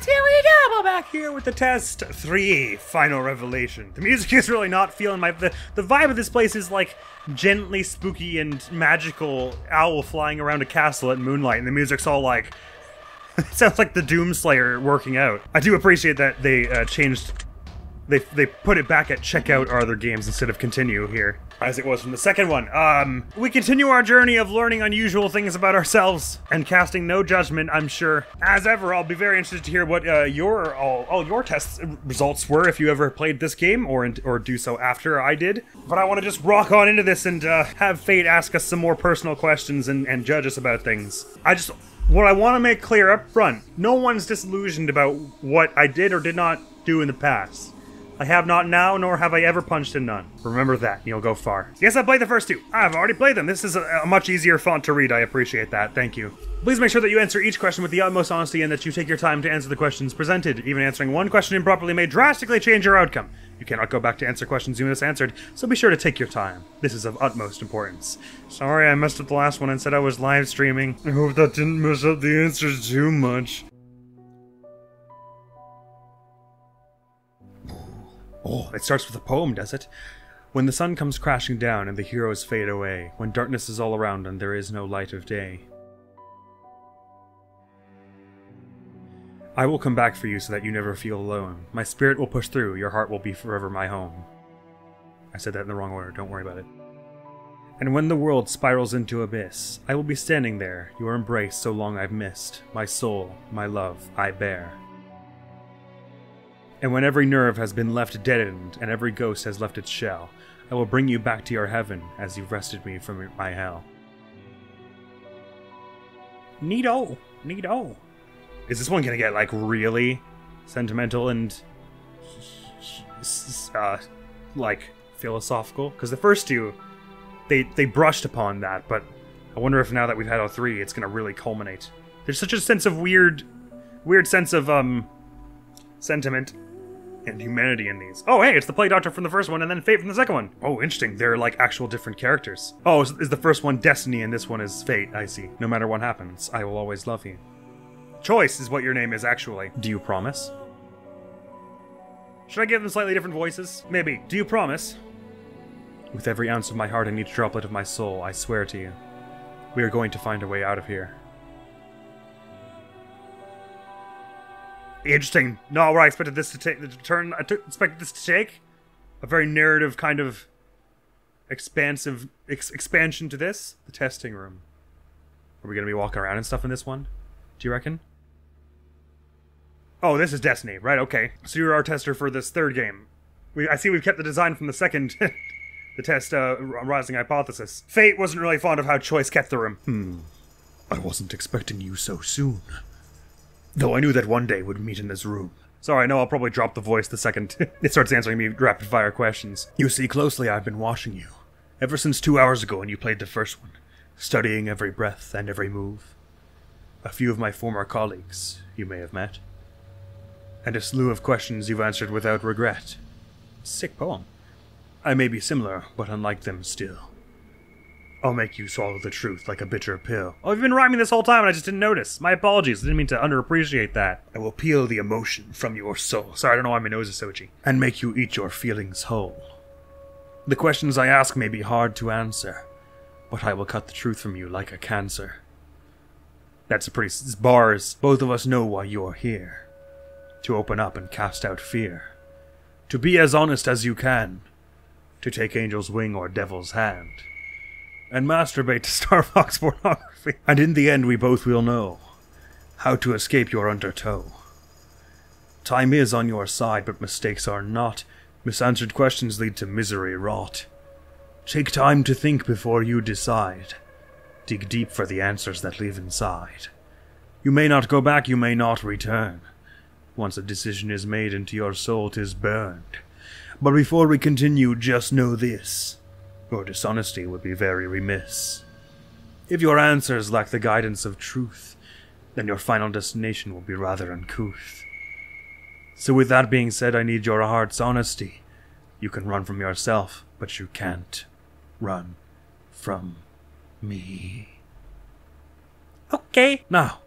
here we go, back here with the test 3, Final Revelation. The music is really not feeling the vibe of this place is like gently spooky and magical owl flying around a castle at moonlight, and the music's all like, it sounds like the Doomslayer working out. I do appreciate that they they put it back at check out our other games instead of continue here, as it was from the second one. We continue our journey of learning unusual things about ourselves and casting no judgment, I'm sure. As ever, I'll be very interested to hear what all your test results were if you ever played this game or do so after I did. But I want to just rock on into this and have Fate ask us some more personal questions and judge us about things. What I want to make clear up front, no one's disillusioned about what I did or did not do in the past. I have not now, nor have I ever punched a nun. Remember that, and you'll go far. Yes, I played the first two. I've already played them. This is a much easier font to read. I appreciate that. Thank you. Please make sure that you answer each question with the utmost honesty and that you take your time to answer the questions presented. Even answering one question improperly may drastically change your outcome. You cannot go back to answer questions you misanswered, so be sure to take your time. This is of utmost importance. Sorry I messed up the last one and said I was live streaming. I hope that didn't mess up the answers too much. Oh, it starts with a poem, does it? When the sun comes crashing down and the heroes fade away, when darkness is all around and there is no light of day, I will come back for you so that you never feel alone. My spirit will push through, your heart will be forever my home. I said that in the wrong order, don't worry about it. And when the world spirals into abyss, I will be standing there, your embrace so long I've missed, my soul, my love, I bear. And when every nerve has been left deadened and every ghost has left its shell, I will bring you back to your heaven as you've wrested me from my hell. Neato, neato. Is this one gonna get like really sentimental and like philosophical? Because the first two, they brushed upon that, but I wonder if now that we've had all three, it's gonna really culminate. There's such a sense of weird sense of sentiment and humanity in these. Oh, hey, it's the Play Doctor from the first one and then Fate from the second one. Oh, interesting. They're like actual different characters. Oh, is the first one Destiny and this one is Fate? I see. No matter what happens, I will always love you. Choice is what your name is actually. Do you promise? Should I give them slightly different voices? Maybe. Do you promise? With every ounce of my heart and each droplet of my soul, I swear to you, we are going to find a way out of here. Interesting. Not where I expected this to take the turn. Expected this to take a very narrative kind of expansive expansion to this. The testing room. Are we gonna be walking around and stuff in this one? Do you reckon? Oh, this is Destiny, right? Okay. So you're our tester for this third game. I see we've kept the design from the second, the test Rising Hypothesis. Fate wasn't really fond of how Choice kept the room. I wasn't expecting you so soon. Though I knew that one day we'd meet in this room. Sorry, I know I'll probably drop the voice the second it starts answering me rapid-fire questions. You see, closely I've been watching you. Ever since 2 hours ago when you played the first one. Studying every breath and every move. A few of my former colleagues you may have met. And a slew of questions you've answered without regret. Sick poem. I may be similar, but unlike them still. I'll make you swallow the truth like a bitter pill. Oh, I've been rhyming this whole time and I just didn't notice. My apologies, I didn't mean to underappreciate that. I will peel the emotion from your soul. Sorry, I don't know why my nose is so itchy. And make you eat your feelings whole. The questions I ask may be hard to answer, but I will cut the truth from you like a cancer. That's a pretty bars. Both of us know why you're here. To open up and cast out fear. To be as honest as you can. To take angel's wing or devil's hand. And masturbate to Star Fox pornography. And in the end we both will know how to escape your undertow. Time is on your side, but mistakes are not. Misanswered questions lead to misery wrought. Take time to think before you decide. Dig deep for the answers that live inside. You may not go back, you may not return. Once a decision is made, into your soul 'tis burned. But before we continue, just know this. Your dishonesty would be very remiss. If your answers lack the guidance of truth, then your final destination will be rather uncouth. So with that being said, I need your heart's honesty. You can run from yourself, but you can't run from me. Okay. Now,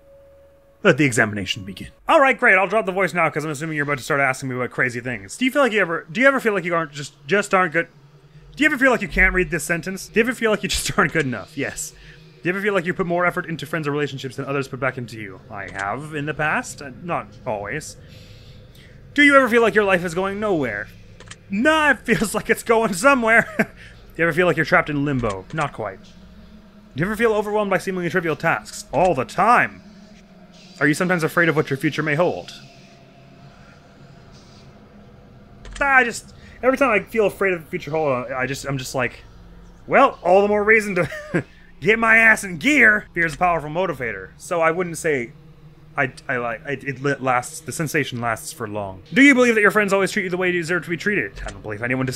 Let the examination begin. All right, great. I'll drop the voice now because I'm assuming you're about to start asking me about crazy things. Do you ever feel like you aren't just aren't good? Do you ever feel like you can't read this sentence? Do you ever feel like you just aren't good enough? Yes. Do you ever feel like you put more effort into friends or relationships than others put back into you? I have in the past, not always. Do you ever feel like your life is going nowhere? Nah, it feels like it's going somewhere. Do you ever feel like you're trapped in limbo? Not quite. Do you ever feel overwhelmed by seemingly trivial tasks? All the time. Are you sometimes afraid of what your future may hold? Every time I feel afraid of the future hold, I'm just like, well, all the more reason to get my ass in gear. Fear is a powerful motivator. So I wouldn't say the sensation lasts for long. Do you believe that your friends always treat you the way you deserve to be treated? I don't believe anyone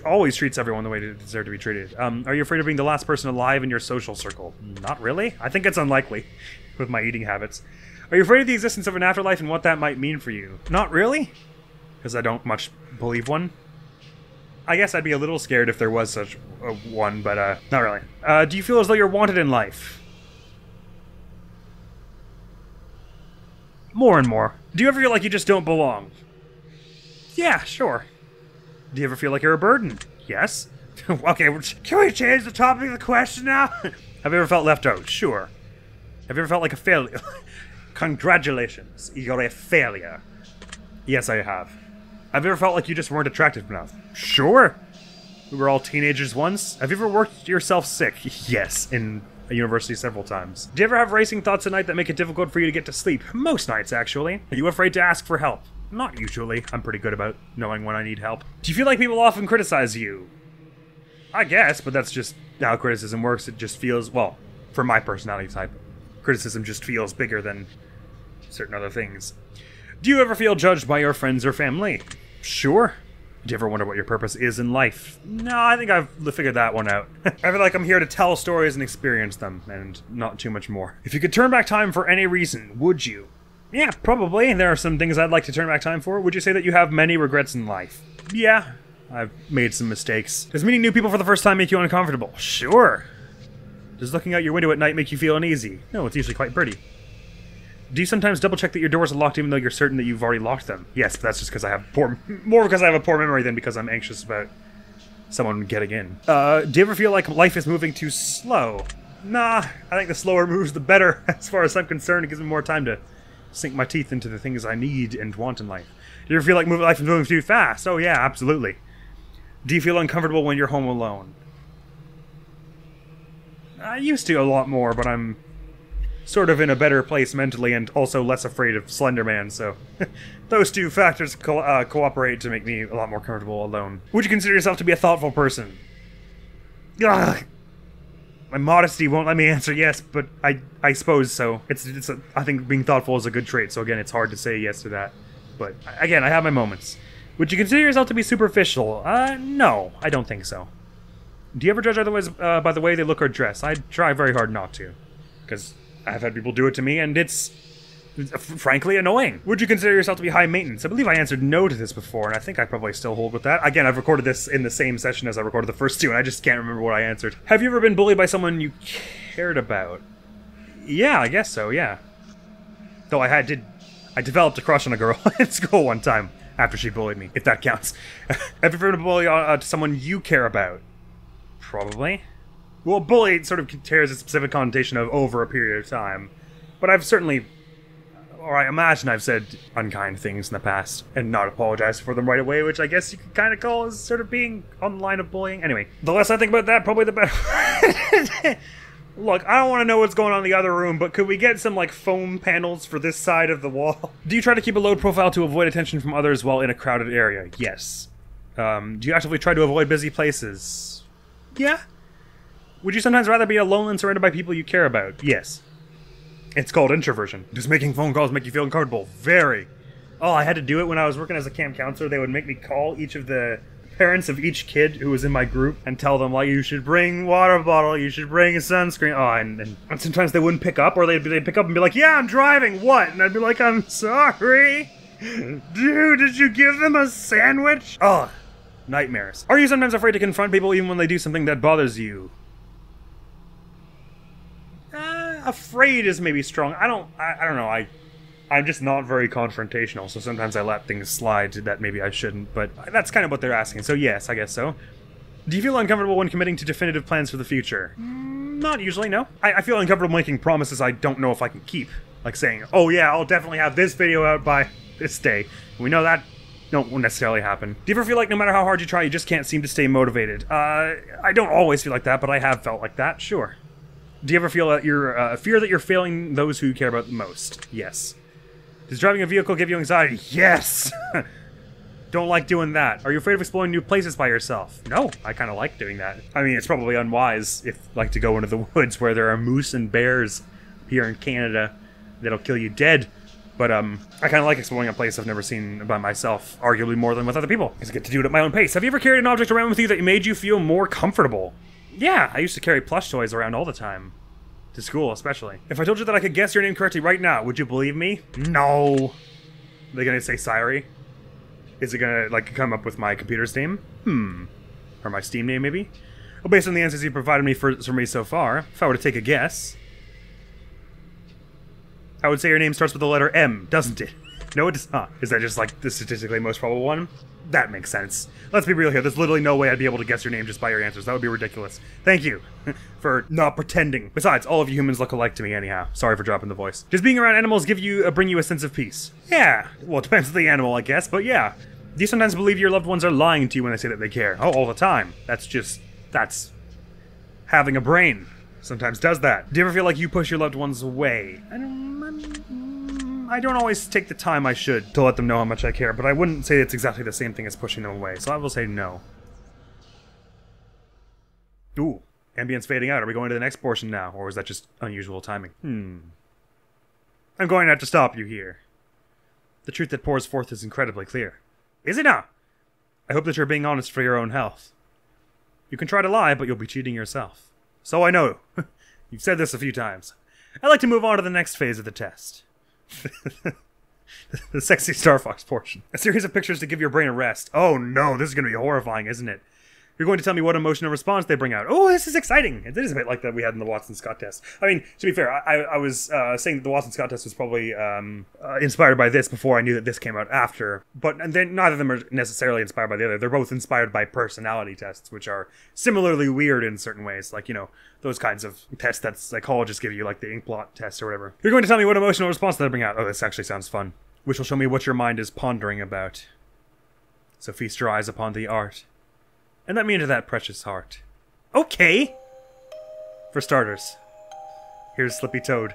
always treats everyone the way they deserve to be treated. Are you afraid of being the last person alive in your social circle? Not really. I think it's unlikely with my eating habits. Are you afraid of the existence of an afterlife and what that might mean for you? Not really, because I don't much believe one. I guess I'd be a little scared if there was such a one, but not really. Do you feel as though you're wanted in life? More and more. Do you ever feel like you just don't belong? Yeah, sure. Do you ever feel like you're a burden? Yes. Okay, can we change the topic of the question now? Have you ever felt left out? Sure. Have you ever felt like a failure? Congratulations, you're a failure. Yes, I have. Have you ever felt like you just weren't attractive enough? Sure. We were all teenagers once. Have you ever worked yourself sick? Yes, in a university several times. Do you ever have racing thoughts at night that make it difficult for you to get to sleep? Most nights, actually. Are you afraid to ask for help? Not usually. I'm pretty good about knowing when I need help. Do you feel like people often criticize you? I guess, but that's just how criticism works. It just feels, well, for my personality type, criticism just feels bigger than certain other things. Do you ever feel judged by your friends or family? Sure. Do you ever wonder what your purpose is in life? No, I think I've figured that one out. I feel like I'm here to tell stories and experience them, and not too much more. If you could turn back time for any reason, would you? Yeah, probably. There are some things I'd like to turn back time for. Would you say that you have many regrets in life? Yeah, I've made some mistakes. Does meeting new people for the first time make you uncomfortable? Sure. Does looking out your window at night make you feel uneasy? No, it's usually quite pretty. Do you sometimes double check that your doors are locked even though you're certain that you've already locked them? Yes, but that's just because I have more because I have a poor memory than because I'm anxious about someone getting in. Do you ever feel like life is moving too slow? Nah, I think the slower moves the better. As far as I'm concerned, it gives me more time to sink my teeth into the things I need and want in life. Do you ever feel like life is moving too fast? Oh yeah, absolutely. Do you feel uncomfortable when you're home alone? I used to a lot more, but I'm sort of in a better place mentally and also less afraid of Slender Man, so those two factors cooperate to make me a lot more comfortable alone. Would you consider yourself to be a thoughtful person? Ugh. My modesty won't let me answer yes, but I suppose so. I think being thoughtful is a good trait, so again, it's hard to say yes to that. But again, I have my moments. Would you consider yourself to be superficial? No, I don't think so. Do you ever judge others by the way they look or dress? I try very hard not to, because I've had people do it to me, and it's frankly annoying. Would you consider yourself to be high maintenance? I believe I answered no to this before, and I think I probably still hold with that. Again, I've recorded this in the same session as I recorded the first two, and I just can't remember what I answered. Have you ever been bullied by someone you cared about? Yeah, I guess so, yeah. Though I developed a crush on a girl at school one time after she bullied me, if that counts. Have you ever been bullied to someone you care about? Probably. Well, bully sort of carries a specific connotation of over a period of time. But I've certainly, or I imagine I've said unkind things in the past and not apologized for them right away, which I guess you could kind of call as sort of being on the line of bullying. Anyway, the less I think about that, probably the better. Look, I don't want to know what's going on in the other room, but could we get some, like, foam panels for this side of the wall? Do you try to keep a low profile to avoid attention from others while in a crowded area? Yes. Do you actively try to avoid busy places? Yeah. Would you sometimes rather be alone and surrounded by people you care about? Yes. It's called introversion. Does making phone calls make you feel uncomfortable? Very. Oh, I had to do it when I was working as a camp counselor. They would make me call each of the parents of each kid who was in my group and tell them, like, you should bring water bottle, you should bring a sunscreen. Oh, and sometimes they wouldn't pick up, or they'd pick up and be like, yeah, I'm driving, what? And I'd be like, I'm sorry. Dude, did you give them a sandwich? Oh, nightmares. Are you sometimes afraid to confront people even when they do something that bothers you? Afraid is maybe strong. I don't know. I'm just not very confrontational, so sometimes I let things slide that maybe I shouldn't, but that's kind of what they're asking, so yes, I guess so. Do you feel uncomfortable when committing to definitive plans for the future? Not usually, no. I feel uncomfortable making promises I don't know if I can keep. Like saying, oh yeah, I'll definitely have this video out by this day. We know that won't necessarily happen. Do you ever feel like no matter how hard you try, you just can't seem to stay motivated? I don't always feel like that, but I have felt like that, sure. Do you ever feel that you're, fear that you're failing those who you care about the most? Yes. Does driving a vehicle give you anxiety? Yes! Don't like doing that. Are you afraid of exploring new places by yourself? No, I kind of like doing that. I mean, it's probably unwise if like to go into the woods where there are moose and bears here in Canada that'll kill you dead. But I kind of like exploring a place I've never seen by myself, arguably more than with other people, because I get to do it at my own pace. Have you ever carried an object around with you that made you feel more comfortable? Yeah, I used to carry plush toys around all the time. To school, especially. If I told you that I could guess your name correctly right now, would you believe me? No. Are they gonna say Siri? Is it gonna, like, come up with my computer's name? Or my Steam name, maybe? Well, based on the answers you provided me for me so far, if I were to take a guess, I would say your name starts with the letter M, doesn't it? No, it does not. Is that just, like, the statistically most probable one? That makes sense. Let's be real here. There's literally no way I'd be able to guess your name just by your answers. That would be ridiculous. Thank you for not pretending. Besides, all of you humans look alike to me anyhow. Sorry for dropping the voice. Does being around animals bring you a sense of peace? Yeah. Well, it depends on the animal, I guess, but yeah. Do you sometimes believe your loved ones are lying to you when they say that they care? Oh, all the time. That's having a brain. Sometimes does that. Do you ever feel like you push your loved ones away? I don't always take the time I should to let them know how much I care, but I wouldn't say it's exactly the same thing as pushing them away, so I will say no. Ooh, ambience fading out. Are we going to the next portion now, or is that just unusual timing? I'm going to have to stop you here. The truth that pours forth is incredibly clear. Is it not? I hope that you're being honest for your own health. You can try to lie, but you'll be cheating yourself. So I know. You've said this a few times. I'd like to move on to the next phase of the test. The sexy Star Fox portion. A series of pictures to give your brain a rest. Oh no, this is going to be horrifying, isn't it? You're going to tell me what emotional response they bring out. Oh, this is exciting. It is a bit like that we had in the Watson-Scott test. I mean, to be fair, I was saying that the Watson-Scott test was probably inspired by this before I knew that this came out after. But and then neither of them are necessarily inspired by the other. They're both inspired by personality tests, which are similarly weird in certain ways. Like, you know, those kinds of tests that psychologists give you, like the ink blot test or whatever. You're going to tell me what emotional response they bring out. Oh, this actually sounds fun. Which will show me what your mind is pondering about. So feast your eyes upon the art. And let me into that precious heart. Okay! For starters, here's Slippy Toad.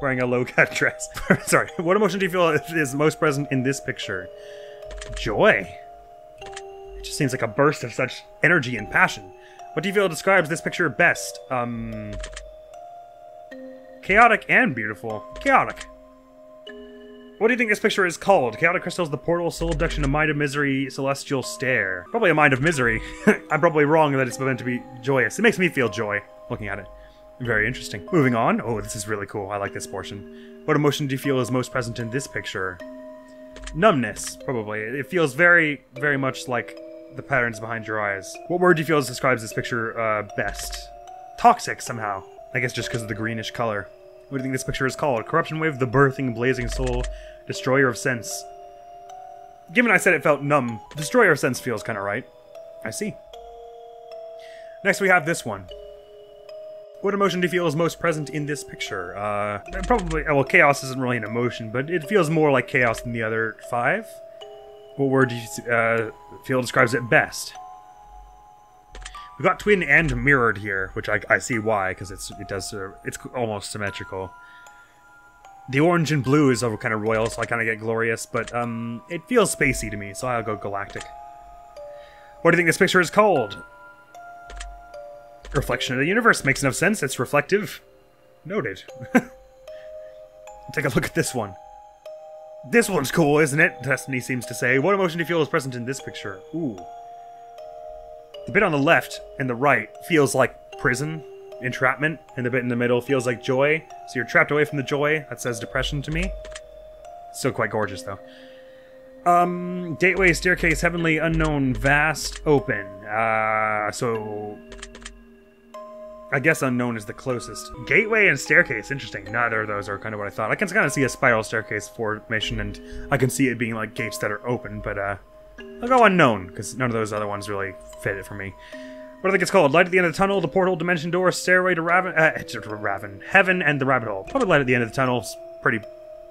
Wearing a low-cut dress. Sorry, what emotion do you feel is most present in this picture? Joy. It just seems like a burst of such energy and passion. What do you feel describes this picture best? Chaotic and beautiful. Chaotic. What do you think this picture is called? Chaotic Crystals, the Portal, Soul Abduction, A Mind of Misery, Celestial Stare. Probably A Mind of Misery. I'm probably wrong that it's meant to be joyous. It makes me feel joy looking at it. Very interesting. Moving on. Oh, this is really cool. I like this portion. What emotion do you feel is most present in this picture? Numbness, probably. It feels very, very much like the patterns behind your eyes. What word do you feel describes this picture best? Toxic, somehow. I guess just because of the greenish color. What do you think this picture is called? Corruption Wave, the Birthing, Blazing Soul, Destroyer of Sense. Given I said it felt numb, Destroyer of Sense feels kind of right. I see. Next we have this one. What emotion do you feel is most present in this picture? Probably, well, chaos isn't really an emotion, but it feels more like chaos than the other 5. What word do you feel describes it best? We've got twin and mirrored here, which I see why, because it's almost symmetrical. The orange and blue is over kind of royal, so I kind of get glorious, but it feels spacey to me, so I'll go galactic. What do you think this picture is called? Reflection of the universe. Makes enough sense. It's reflective. Noted. Take a look at this one. This one's cool, isn't it? Destiny seems to say. What emotion do you feel is present in this picture? Ooh. The bit on the left and the right feels like prison, entrapment, and the bit in the middle feels like joy. So you're trapped away from the joy. That says depression to me. Still quite gorgeous, though. Gateway, staircase, heavenly, unknown, vast, open. So I guess unknown is the closest. Gateway and staircase, interesting. Neither of those are kind of what I thought. I can kind of see a spiral staircase formation, and I can see it being like gates that are open, but I'll go unknown, because none of those other ones really fit it for me. What do I think it's called? Light at the end of the tunnel, the portal, dimension door, stairway to heaven, and the rabbit hole. Probably light at the end of the tunnel. It's pretty,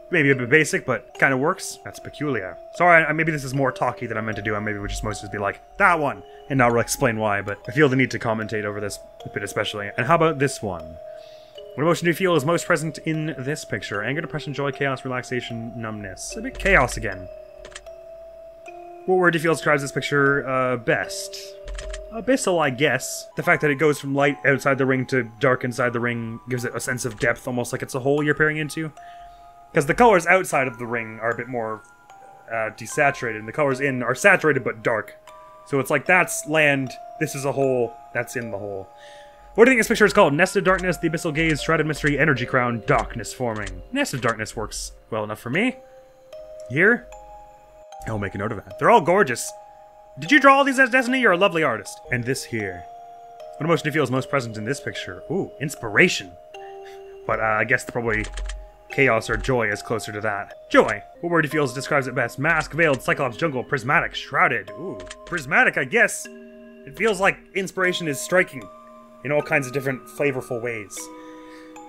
maybe a bit basic, but kind of works. That's peculiar. Sorry, maybe this is more talky than I meant to do. I maybe would just mostly be like, that one, and not really explain why, but I feel the need to commentate over this a bit especially. And how about this one? What emotion do you feel is most present in this picture? Anger, depression, joy, chaos, relaxation, numbness. A bit chaos again. What word do you feel describes this picture best? Abyssal, I guess. The fact that it goes from light outside the ring to dark inside the ring gives it a sense of depth, almost like it's a hole you're peering into. Because the colors outside of the ring are a bit more desaturated, and the colors in are saturated but dark. So it's like, that's land, this is a hole, that's in the hole. What do you think this picture is called? Nest of Darkness, the Abyssal Gaze, Shrouded Mystery, Energy Crown, Darkness Forming. Nest of Darkness works well enough for me. Here? I'll make a note of that. They're all gorgeous. Did you draw all these as Destiny? You're a lovely artist. And this here. What emotion do you feel is most present in this picture? Ooh, inspiration. But I guess probably chaos or joy is closer to that. Joy. What word do you feel describes it best? Mask, veiled, cyclops, jungle, prismatic, shrouded. Ooh, prismatic, I guess. It feels like inspiration is striking in all kinds of different flavorful ways.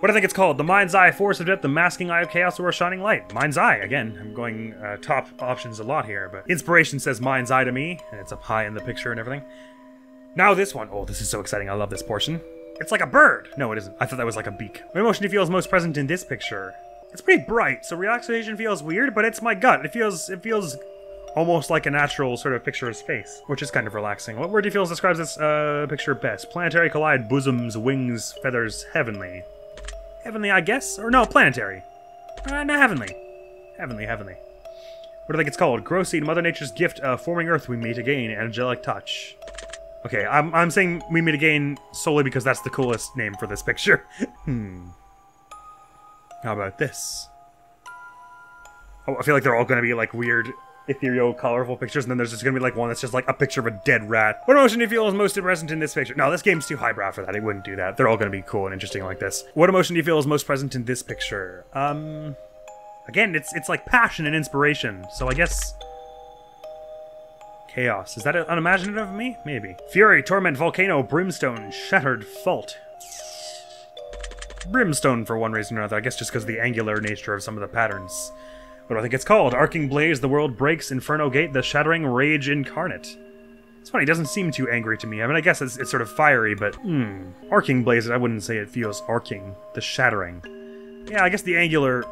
What do I think it's called? The Mind's Eye, Force of Depth, the Masking Eye of Chaos, or a Shining Light? Mind's Eye, again. I'm going top options a lot here, but inspiration says Mind's Eye to me, and it's up high in the picture and everything. Now this one. Oh, this is so exciting. I love this portion. It's like a bird. No, it isn't. I thought that was like a beak. What emotion do you feel is most present in this picture? It's pretty bright, so relaxation feels weird, but it's my gut. It feels almost like a natural sort of picture of space, which is kind of relaxing. What word do you feel describes this picture best? Planetary, collide, bosoms, wings, feathers, heavenly. Heavenly, I guess? Or no, planetary. No, heavenly. Heavenly. What do you think it's called? Grow seed, Mother Nature's gift, forming earth, we meet again, angelic touch. Okay, I'm saying we meet again solely because that's the coolest name for this picture. How about this? Oh, I feel like they're all gonna be like weird, ethereal, colorful pictures, and then there's just gonna be like one that's just like a picture of a dead rat. What emotion do you feel is most present in this picture? No, this game's too highbrow for that. It wouldn't do that. They're all gonna be cool and interesting like this. What emotion do you feel is most present in this picture? Again, it's like passion and inspiration, so I guess chaos. Is that unimaginative of me? Maybe. Fury, torment, volcano, brimstone, shattered fault. Brimstone for one reason or another, I guess just because of the angular nature of some of the patterns. What do I think it's called? Arcing blaze, the world breaks, inferno gate, the shattering rage incarnate. It's funny, it doesn't seem too angry to me. I mean, I guess it's sort of fiery, but arcing blaze, I wouldn't say it feels arcing. The shattering. Yeah, I guess the angular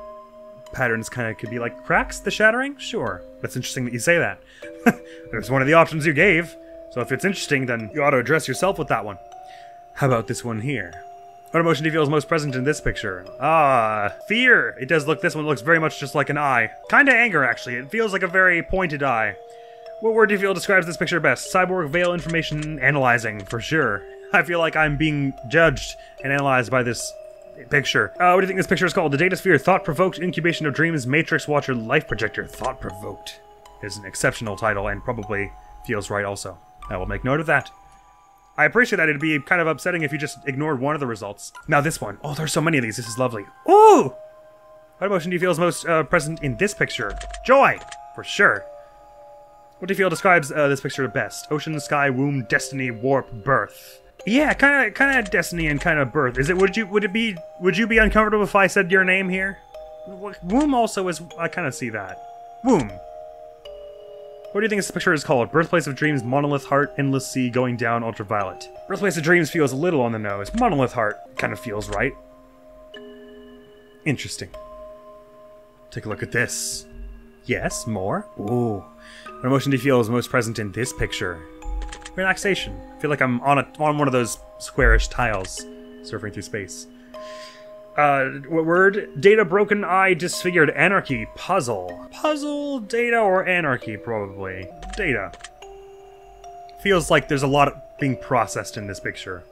patterns kind of could be like cracks, the shattering? Sure. That's interesting that you say that. It was one of the options you gave, so if it's interesting, then you ought to address yourself with that one. How about this one here? What emotion do you feel is most present in this picture? Fear! It does look, this one looks very much just like an eye. Kinda anger, actually. It feels like a very pointed eye. What word do you feel describes this picture best? Cyborg, veil, information, analyzing, for sure. I feel like I'm being judged and analyzed by this picture. What do you think this picture is called? The Data Sphere, Thought-Provoked, Incubation of Dreams, Matrix Watcher, Life Projector. Thought-Provoked is an exceptional title and probably feels right also. I will make note of that. I appreciate that. It'd be kind of upsetting if you just ignored one of the results. Now this one. Oh, there's so many of these. This is lovely. Ooh! What emotion do you feel is most present in this picture? Joy! For sure. What do you feel describes this picture best? Ocean, sky, womb, destiny, warp, birth. Yeah, kind of destiny and kind of birth. Is it? Would you be uncomfortable if I said your name here? Womb also is. I kind of see that. Womb. What do you think this picture is called? Birthplace of Dreams, Monolith Heart, Endless Sea, Going Down, Ultraviolet. Birthplace of Dreams feels a little on the nose. Monolith Heart kind of feels right. Interesting. Take a look at this. Yes, more? Ooh. What emotion do you feel is most present in this picture? Relaxation. I feel like I'm on one of those squarish tiles, surfing through space. What word? Data, broken eye, disfigured, anarchy, puzzle. Puzzle, data, or anarchy, probably. Data. Feels like there's a lot being processed in this picture.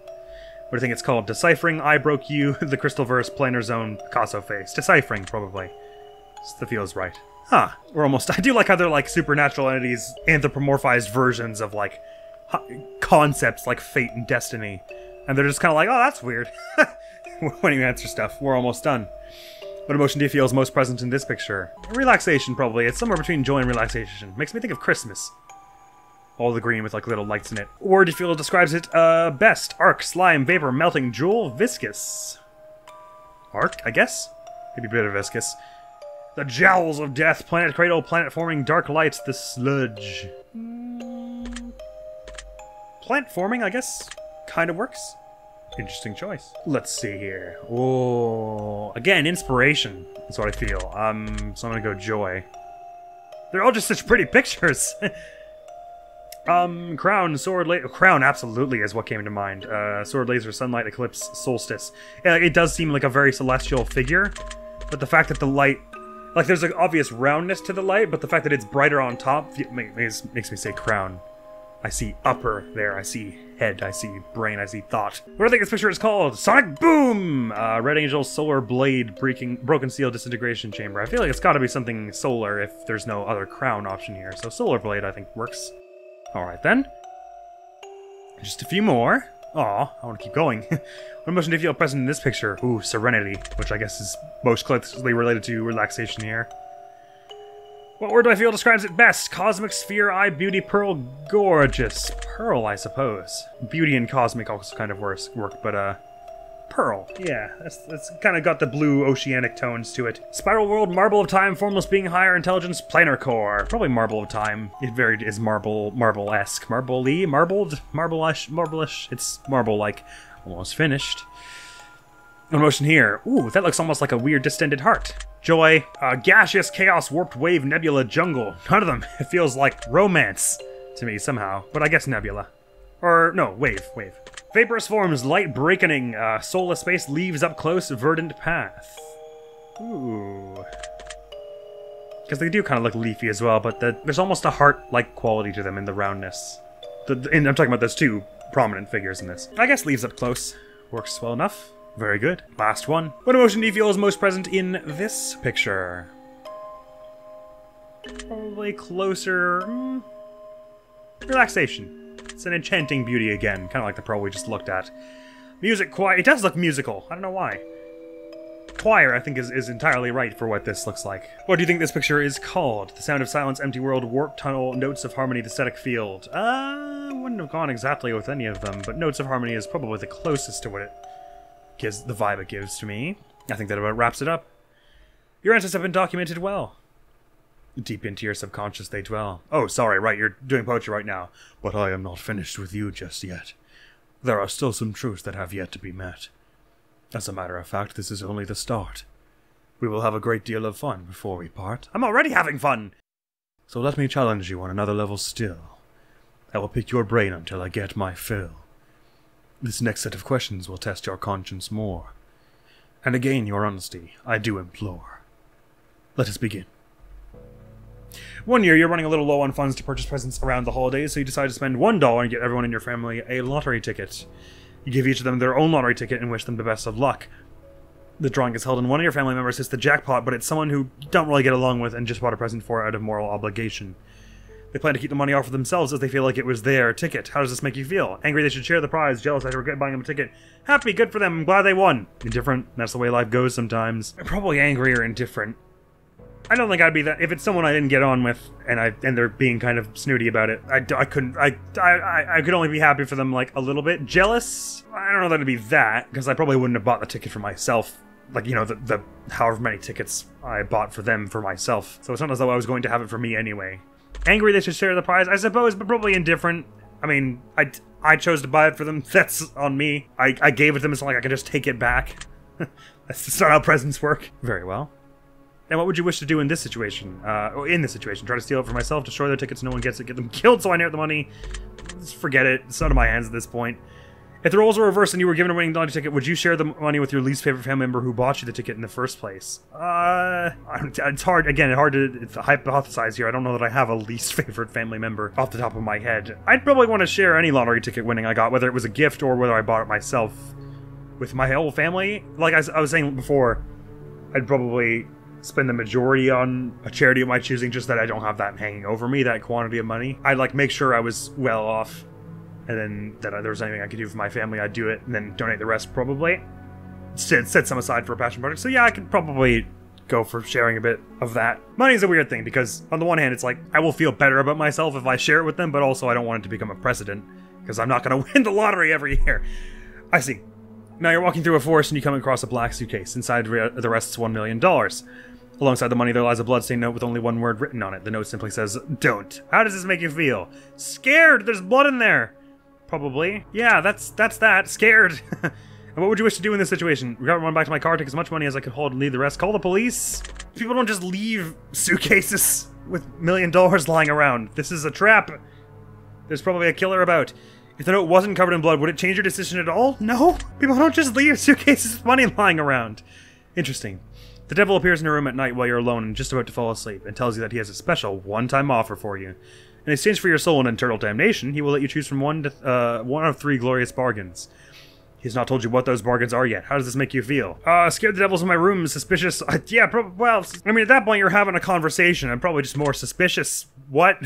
What do you think it's called? Deciphering, I broke you, the Crystalverse, Planar Zone, Picasso face. Deciphering, probably. That feels right. Huh. We're almost... I do like how they're like supernatural entities, anthropomorphized versions of like concepts like fate and destiny. And they're just kind of like, oh, that's weird. When you answer stuff, we're almost done. What emotion do you feel is most present in this picture? Relaxation, probably. It's somewhere between joy and relaxation. Makes me think of Christmas. All the green with like little lights in it. Word do you feel describes it best? Arc, slime, vapor, melting, jewel, viscous. Arc, I guess? Maybe a bit of viscous. The jowls of death, planet cradle, planet forming, dark lights, the sludge. Plant forming, I guess, kind of works. Interesting choice. Let's see here. Oh, again, inspiration. That's what I feel. So I'm gonna go joy. They're all just such pretty pictures. Crown, sword, crown absolutely is what came to mind. Sword, laser, sunlight, eclipse, solstice. Yeah, it does seem like a very celestial figure, but the fact that the light, like there's an obvious roundness to the light, but the fact that it's brighter on top makes me say crown. I see upper there, I see head, I see brain, I see thought. What do I think this picture is called? Sonic Boom! Red Angel, Solar Blade, Broken Seal, Disintegration Chamber. I feel like it's gotta be something solar if there's no other crown option here, so Solar Blade I think works. Alright then. Just a few more. Aw, I want to keep going. What emotion do you feel present in this picture? Ooh, serenity, which I guess is most closely related to relaxation here. What word do I feel describes it best? Cosmic, sphere, eye, beauty, pearl, gorgeous. Pearl, I suppose. Beauty and cosmic also kind of work, but pearl. Yeah, that's kind of got the blue oceanic tones to it. Spiral world, marble of time, formless being, higher intelligence, planar core. Probably marble of time. It very is marble-esque. Marble-y, marbled, marble-ish. It's marble-like. Almost finished. Emotion here. Ooh, that looks almost like a weird distended heart. Joy. Gaseous, chaos, warped wave, nebula, jungle. None of them. It feels like romance to me somehow. But I guess nebula. Or, no, wave. Vaporous forms, light breakening, soulless space, leaves up close, verdant path. Ooh. Because they do kind of look leafy as well, but there's almost a heart-like quality to them in the roundness. And I'm talking about those two prominent figures in this. I guess leaves up close. Works well enough. Very good. Last one. What emotion do you feel is most present in this picture? Probably closer... relaxation. It's an enchanting beauty again, kind of like the pearl we just looked at. Music, choir. It does look musical. I don't know why. Choir, I think, is entirely right for what this looks like. What do you think this picture is called? The sound of silence, empty world, warp tunnel, notes of harmony, the static field. Wouldn't have gone exactly with any of them, but notes of harmony is probably the closest to what it gives, the vibe it gives to me. I think that about wraps it up. Your answers have been documented well. Deep into your subconscious they dwell. Oh, sorry, right, you're doing poetry right now. But I am not finished with you just yet. There are still some truths that have yet to be met. As a matter of fact, this is only the start. We will have a great deal of fun before we part. I'm already having fun! So let me challenge you on another level still. I will pick your brain until I get my fill. This next set of questions will test your conscience more. And again, your honesty, I do implore. Let us begin. One year, you're running a little low on funds to purchase presents around the holidays, so you decide to spend $1 and get everyone in your family a lottery ticket. You give each of them their own lottery ticket and wish them the best of luck. The drawing is held and one of your family members hits the jackpot, but it's someone who you don't really get along with and just bought a present for out of moral obligation. They plan to keep the money off for themselves as they feel like it was their ticket. How does this make you feel? Angry they should share the prize, jealous I regret buying them a ticket, happy, good for them, I'm glad they won. Indifferent, that's the way life goes sometimes. Probably angry or indifferent. I don't think I'd be that. If it's someone I didn't get on with and they're being kind of snooty about it, I could only be happy for them like a little bit. Jealous? I don't know that it'd be that, because I probably wouldn't have bought the ticket for myself. Like, you know, the however many tickets I bought for them for myself. So it's not as though I was going to have it for me anyway. Angry they should share the prize, I suppose, but probably indifferent. I mean, I chose to buy it for them. That's on me. I gave it to them. It's not like I can just take it back. That's just not how presents work. Very well. And what would you wish to do in this situation? In this situation, try to steal it for myself, destroy their tickets, no one gets it, get them killed so I inherit the money. Just forget it. It's out of my hands at this point. If the roles were reversed and you were given a winning lottery ticket, would you share the money with your least favorite family member who bought you the ticket in the first place? It's hard, again, hard to hypothesize here. I don't know that I have a least favorite family member off the top of my head. I'd probably want to share any lottery ticket winning I got, whether it was a gift or whether I bought it myself. With my whole family, like I was saying before, I'd probably spend the majority on a charity of my choosing, just that I don't have that hanging over me, that quantity of money. I'd like make sure I was well off and then that there was anything I could do for my family, I'd do it, and then donate the rest probably. Set some aside for a passion project. So yeah, I could probably go for sharing a bit of that. Money's a weird thing because on the one hand, it's like I will feel better about myself if I share it with them, but also I don't want it to become a precedent because I'm not going to win the lottery every year. I see. Now you're walking through a forest and you come across a black suitcase. Inside the rest's $1 million. Alongside the money, there lies a bloodstained note with only one word written on it. The note simply says, "Don't." How does this make you feel? Scared! There's blood in there! Probably. Yeah, that's that. Scared. And what would you wish to do in this situation? Run back to my car, take as much money as I could hold, and leave the rest. Call the police. People don't just leave suitcases with $1 million lying around. This is a trap. There's probably a killer about. If the note wasn't covered in blood, would it change your decision at all? No. People don't just leave suitcases with money lying around. Interesting. The devil appears in your room at night while you're alone and just about to fall asleep, and tells you that he has a special one-time offer for you. In exchange for your soul and eternal damnation, he will let you choose from one of 3 glorious bargains. He's not told you what those bargains are yet. How does this make you feel? Scared the devil's in my room, suspicious. Yeah, well, I mean, at that point you're having a conversation. I'm probably just more suspicious. What?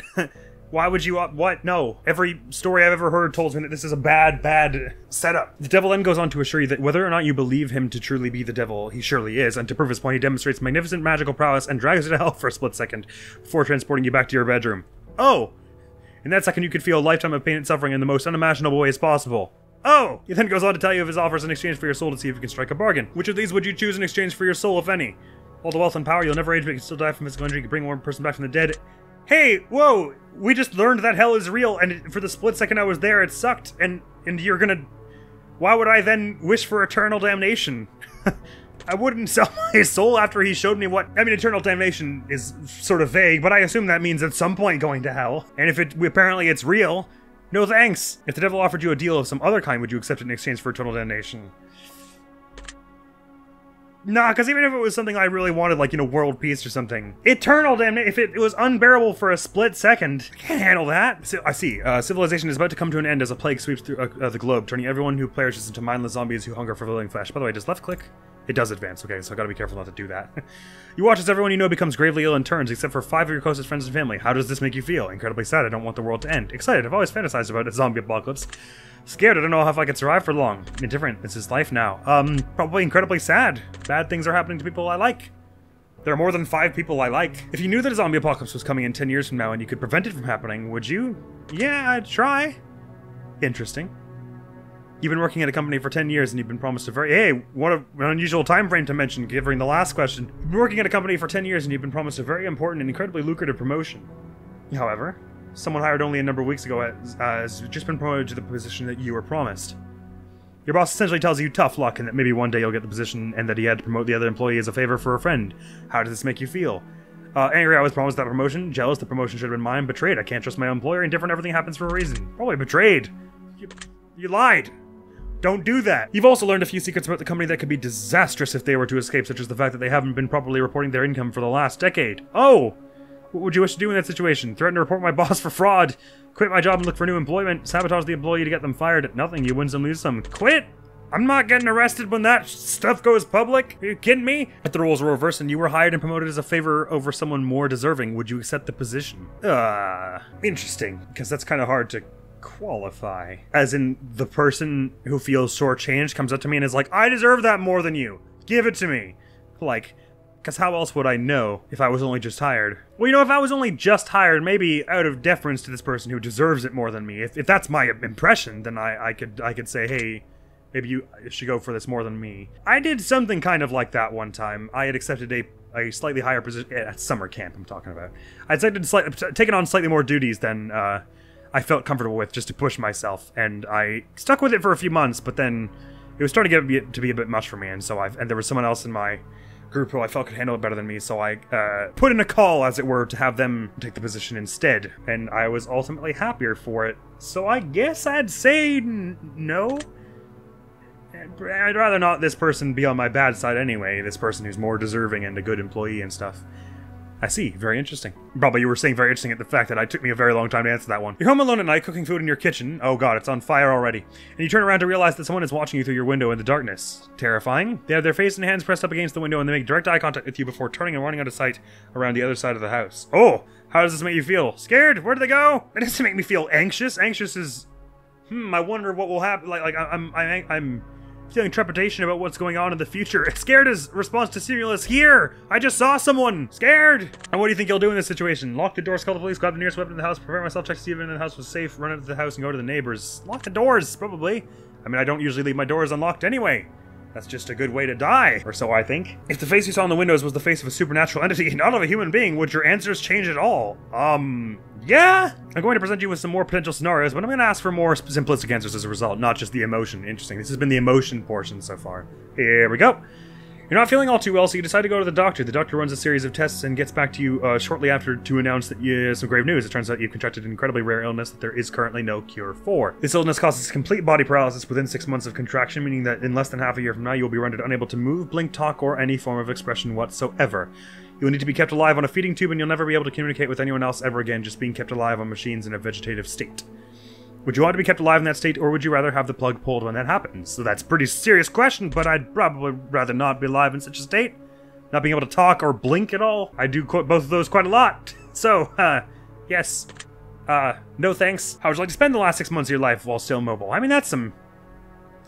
Why would you, what? No. Every story I've ever heard told me that this is a bad setup. The devil then goes on to assure you that whether or not you believe him to truly be the devil, he surely is, and to prove his point, he demonstrates magnificent magical prowess and drags you to hell for a split second before transporting you back to your bedroom. Oh! In that second you could feel a lifetime of pain and suffering in the most unimaginable ways possible. Oh! He then goes on to tell you of his offers in exchange for your soul to see if you can strike a bargain. Which of these would you choose in exchange for your soul, if any? All the wealth and power, you'll never age, but you can still die from physical injury. You can bring one person back from the dead. Hey, whoa! We just learned that hell is real, and for the split second I was there, it sucked, and you're gonna... Why would I then wish for eternal damnation? I wouldn't sell my soul after he showed me what... I mean, eternal damnation is sort of vague, but I assume that means at some point going to hell. And if apparently it's real, no thanks. If the devil offered you a deal of some other kind, would you accept it in exchange for eternal damnation? Nah, because even if it was something I really wanted, like, you know, world peace or something. Eternal damnation, if it was unbearable for a split second, I can't handle that. So, I see. Civilization is about to come to an end as a plague sweeps through the globe, turning everyone who perishes into mindless zombies who hunger for living flesh. By the way, does left click? It does advance, okay, so I gotta be careful not to do that. You watch as everyone you know becomes gravely ill and turns, except for 5 of your closest friends and family. How does this make you feel? Incredibly sad, I don't want the world to end. Excited, I've always fantasized about a zombie apocalypse. Scared, I don't know if I can survive for long. Indifferent, this is life now. Probably incredibly sad. Bad things are happening to people I like. There are more than 5 people I like. If you knew that a zombie apocalypse was coming in 10 years from now and you could prevent it from happening, would you? Yeah, I'd try. Interesting. You've been working at a company for 10 years and you've been promised a very... Hey, what an unusual time frame to mention, given the last question. You've been working at a company for 10 years and you've been promised a very important and incredibly lucrative promotion. However, someone hired only a number of weeks ago has just been promoted to the position that you were promised. Your boss essentially tells you tough luck and that maybe one day you'll get the position and that he had to promote the other employee as a favor for a friend. How does this make you feel? Angry I was promised that promotion. Jealous the promotion should have been mine. Betrayed. I can't trust my employer. Indifferent everything happens for a reason. Probably betrayed. You lied. Don't do that. You've also learned a few secrets about the company that could be disastrous if they were to escape, such as the fact that they haven't been properly reporting their income for the last decade. Oh! What would you wish to do in that situation? Threaten to report my boss for fraud? Quit my job and look for new employment? Sabotage the employee to get them fired? Nothing. You win some, lose some. Quit! I'm not getting arrested when that stuff goes public. Are you kidding me? If the roles were reversed and you were hired and promoted as a favor over someone more deserving, would you accept the position? Interesting. Because that's kind of hard to qualify. As in, the person who feels shortchanged comes up to me and is like, I deserve that more than you. Give it to me. Like, because how else would I know if I was only just hired? Well, you know, if I was only just hired, maybe out of deference to this person who deserves it more than me, if that's my impression, then I could say, hey, maybe you should go for this more than me. I did something kind of like that one time. I had accepted a slightly higher position at summer camp. I'm talking about. I'd taken on slightly more duties than I felt comfortable with, just to push myself, and I stuck with it for a few months. But then it was starting to be a bit much for me, and so there was someone else in my group who I felt could handle it better than me, so I put in a call, as it were, to have them take the position instead, and I was ultimately happier for it. So I guess I'd say no. I'd rather not this person be on my bad side anyway, this person who's more deserving and a good employee and stuff. I see. Very interesting. Probably you were saying very interesting at the fact that it took me a very long time to answer that one. You're home alone at night, cooking food in your kitchen. Oh god, it's on fire already. And you turn around to realize that someone is watching you through your window in the darkness. Terrifying. They have their face and hands pressed up against the window and they make direct eye contact with you before turning and running out of sight around the other side of the house. Oh! How does this make you feel? Scared? Where do they go? It doesn't make me feel anxious. Anxious is... I wonder what will happen. I'm feeling trepidation about what's going on in the future. Scared is response to stimulus here. I just saw someone. Scared. And what do you think you'll do in this situation? Lock the doors, call the police, grab the nearest weapon in the house, prepare myself, check to see if anyone in the house was safe, run out of the house and go to the neighbors. Lock the doors, probably. I mean, I don't usually leave my doors unlocked anyway. That's just a good way to die, or so I think. If the face you saw in the windows was the face of a supernatural entity, not of a human being, would your answers change at all? Yeah? I'm going to present you with some more potential scenarios, but I'm going to ask for more simplistic answers as a result, not just the emotion. Interesting. This has been the emotion portion so far. Here we go. You're not feeling all too well, so you decide to go to the doctor. The doctor runs a series of tests and gets back to you shortly after to announce that you have some grave news. It turns out you've contracted an incredibly rare illness that there is currently no cure for. This illness causes complete body paralysis within 6 months of contraction, meaning that in less than half a year from now, you will be rendered unable to move, blink, talk, or any form of expression whatsoever. You will need to be kept alive on a feeding tube, and you'll never be able to communicate with anyone else ever again, just being kept alive on machines in a vegetative state. Would you want to be kept alive in that state, or would you rather have the plug pulled when that happens? So that's a pretty serious question, but I'd probably rather not be alive in such a state. Not being able to talk or blink at all. I do both of those quite a lot. So, yes. No thanks. How would you like to spend the last 6 months of your life while still mobile? I mean, that's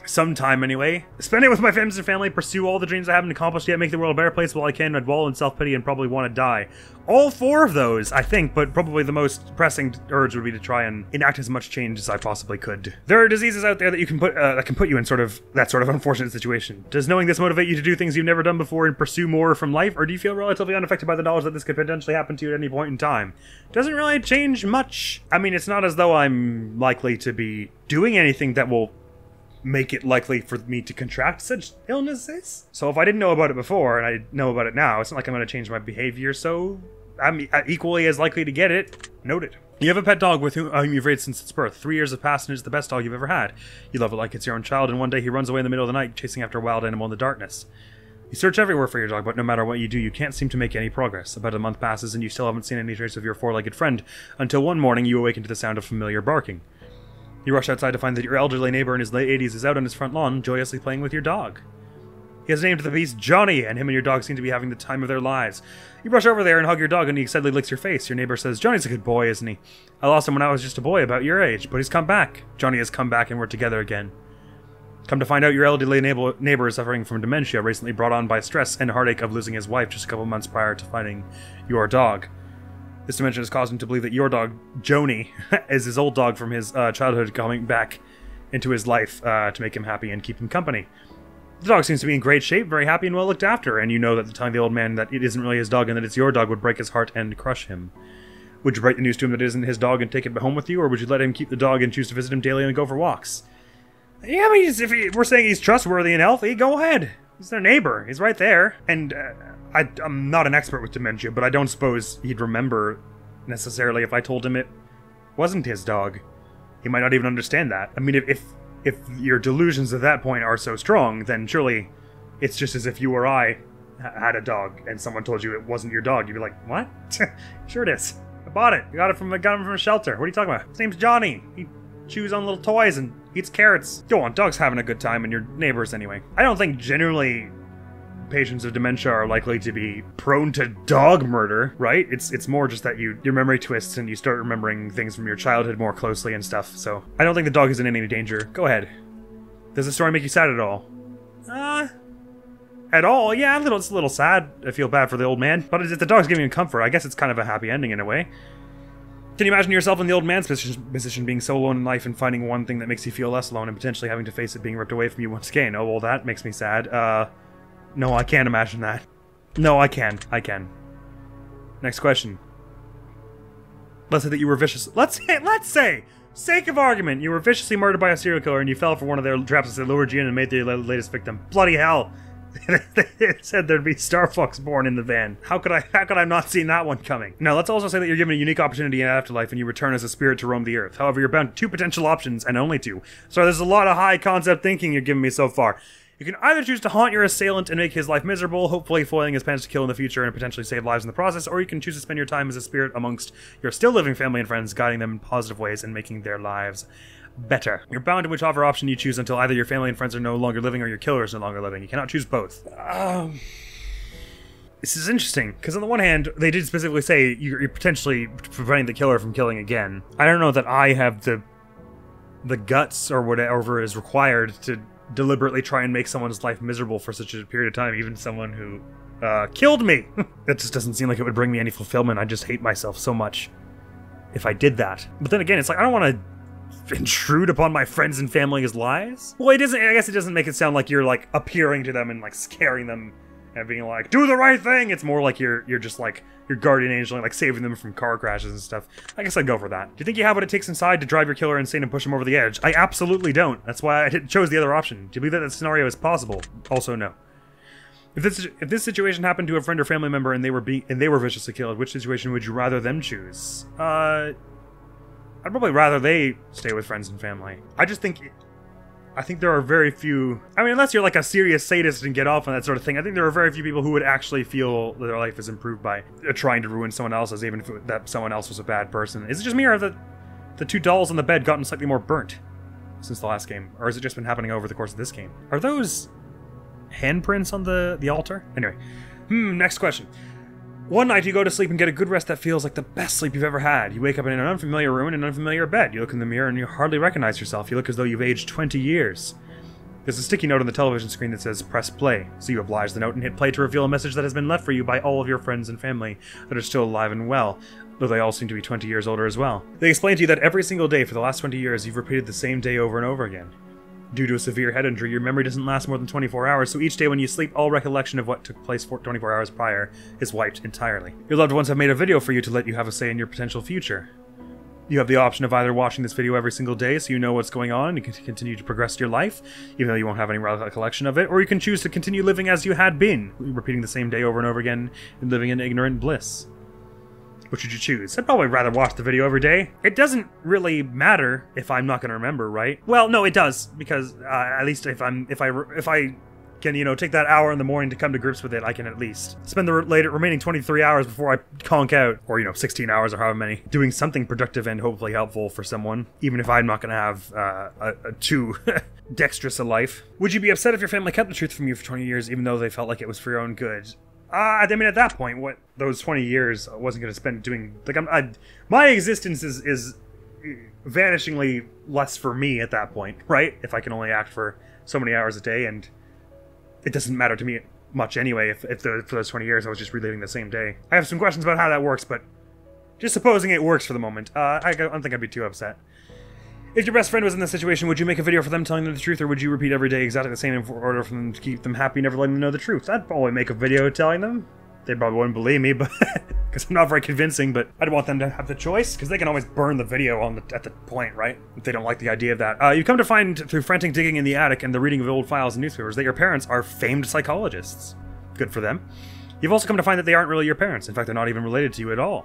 some time anyway. Spend it with my friends and family, pursue all the dreams I haven't accomplished yet, make the world a better place while I can, I'd wallow in self-pity and probably want to die. All 4 of those, I think, but probably the most pressing urge would be to try and enact as much change as I possibly could. There are diseases out there that you can that can put you in that sort of unfortunate situation. Does knowing this motivate you to do things you've never done before and pursue more from life, or do you feel relatively unaffected by the knowledge that this could potentially happen to you at any point in time? Doesn't really change much. I mean, it's not as though I'm likely to be doing anything that will make it likely for me to contract such illnesses. So if I didn't know about it before and I know about it now, it's not like I'm going to change my behavior, so I'm equally as likely to get it. Noted. You have a pet dog with whom you've raised since its birth. 3 years have passed and it's the best dog you've ever had. You love it like it's your own child, and one day he runs away in the middle of the night chasing after a wild animal in the darkness. You search everywhere for your dog, but no matter what you do, you can't seem to make any progress. About a month passes and you still haven't seen any trace of your 4-legged friend, until one morning you awaken to the sound of familiar barking. You rush outside to find that your elderly neighbor in his late 80s is out on his front lawn, joyously playing with your dog. He has named the beast Johnny, and him and your dog seem to be having the time of their lives. You brush over there and hug your dog, and he excitedly licks your face. Your neighbor says, "Johnny's a good boy, isn't he? I lost him when I was just a boy about your age, but he's come back." Johnny has come back and we're together again. Come to find out your elderly neighbor is suffering from dementia, recently brought on by stress and heartache of losing his wife just a couple months prior to finding your dog. This dementia has caused him to believe that your dog, Joni, is his old dog from his childhood coming back into his life to make him happy and keep him company. The dog seems to be in great shape, very happy and well looked after, and you know that telling the old man that it isn't really his dog and that it's your dog would break his heart and crush him. Would you break the news to him that it isn't his dog and take it home with you, or would you let him keep the dog and choose to visit him daily and go for walks? Yeah, I mean, if we're saying he's trustworthy and healthy, go ahead. He's their neighbor. He's right there. And I'm not an expert with dementia, but I don't suppose he'd remember necessarily if I told him it wasn't his dog. He might not even understand that. I mean, if your delusions at that point are so strong, then surely it's just as if you or I had a dog and someone told you it wasn't your dog. You'd be like, what? Sure it is. I bought it. I got him from a shelter. What are you talking about? His name's Johnny. He chews on little toys and eats carrots. Go on, dog's having a good time and your neighbors anyway. I don't think generally patients of dementia are likely to be prone to dog murder, right? It's more just that your memory twists and you start remembering things from your childhood more closely and stuff. So I don't think the dog is in any danger. Go ahead. Does the story make you sad at all? At all? Yeah, it's a little sad. I feel bad for the old man. But if the dog's giving you comfort, I guess it's kind of a happy ending in a way. Can you imagine yourself in the old man's position, being so alone in life and finding one thing that makes you feel less alone and potentially having to face it being ripped away from you once again? Oh, well, that makes me sad. No, I can't imagine that. No, I can. I can. Next question. Let's say that you were vicious. Let's say, sake of argument, you were viciously murdered by a serial killer and you fell for one of their traps as they lured you in and made their latest victim. Bloody hell. It said there'd be Star Fox born in the van. How could I not seen that one coming? Now, let's also say that you're given a unique opportunity in afterlife and you return as a spirit to roam the earth. However, you're bound to 2 potential options and only 2. So there's a lot of high concept thinking you're giving me so far. You can either choose to haunt your assailant and make his life miserable, hopefully foiling his plans to kill in the future and potentially save lives in the process, or you can choose to spend your time as a spirit amongst your still living family and friends, guiding them in positive ways and making their lives better. You're bound to whichever option you choose until either your family and friends are no longer living or your killer is no longer living. You cannot choose both. This is interesting, because on the one hand, they did specifically say you're potentially preventing the killer from killing again. I don't know that I have the the guts or whatever is required to deliberately try and make someone's life miserable for such a period of time, even someone who killed me. That just doesn't seem like it would bring me any fulfillment. I just hate myself so much if I did that. But then again, it's like, I don't want to intrude upon my friends and family's lives. Well, I guess it doesn't make it sound like you're like appearing to them and like scaring them and being like, do the right thing. It's more like you're just like your guardian angel and like saving them from car crashes and stuff. I guess I'd go for that. Do you think you have what it takes inside to drive your killer insane and push him over the edge? I absolutely don't. That's why I chose the other option. Do you believe that scenario is possible? Also, no. If this situation happened to a friend or family member and they were viciously killed, which situation would you rather them choose? I'd probably rather they stay with friends and family. I think there are very few... I mean, unless you're like a serious sadist and get off on that sort of thing, I think there are very few people who would actually feel that their life is improved by trying to ruin someone else's, even if that someone else was a bad person. Is it just me, or have the two dolls on the bed gotten slightly more burnt since the last game? Or has it just been happening over the course of this game? Are those handprints on the altar? Anyway. Next question. One night you go to sleep and get a good rest that feels like the best sleep you've ever had. You wake up in an unfamiliar room in an unfamiliar bed. You look in the mirror and you hardly recognize yourself. You look as though you've aged 20 years. There's a sticky note on the television screen that says, press play. So you oblige the note and hit play to reveal a message that has been left for you by all of your friends and family that are still alive and well, though they all seem to be 20 years older as well. They explain to you that every single day for the last 20 years you've repeated the same day over and over again. Due to a severe head injury, your memory doesn't last more than 24 hours, so each day when you sleep, all recollection of what took place 24 hours prior is wiped entirely. Your loved ones have made a video for you to let you have a say in your potential future. You have the option of either watching this video every single day so you know what's going on and you can continue to progress your life, even though you won't have any recollection of it, or you can choose to continue living as you had been, repeating the same day over and over again and living in ignorant bliss. Which would you choose? I'd probably rather watch the video every day. It doesn't really matter if I'm not going to remember, right? Well, no, it does, because at least if I can, you know, take that hour in the morning to come to grips with it, I can at least spend the remaining 23 hours before I conk out, or, you know, 16 hours or however many, doing something productive and hopefully helpful for someone, even if I'm not going to have a too dexterous a life. Would you be upset if your family kept the truth from you for 20 years, even though they felt like it was for your own good? I mean, at that point, what those 20 years I wasn't going to spend doing... Like, my existence is vanishingly less for me at that point, right? If I can only act for so many hours a day, and it doesn't matter to me much anyway if for those 20 years I was just reliving the same day. I have some questions about how that works, but just supposing it works for the moment, I don't think I'd be too upset. If your best friend was in this situation, would you make a video for them telling them the truth, or would you repeat every day exactly the same in order for them to keep them happy, never letting them know the truth? I'd probably make a video telling them. They probably wouldn't believe me, but because I'm not very convincing, but I'd want them to have the choice, because they can always burn the video at the point, right? If they don't like the idea of that. You come to find, through frantic digging in the attic and the reading of old files and newspapers, that your parents are famed psychologists. Good for them. You've also come to find that they aren't really your parents. In fact, they're not even related to you at all.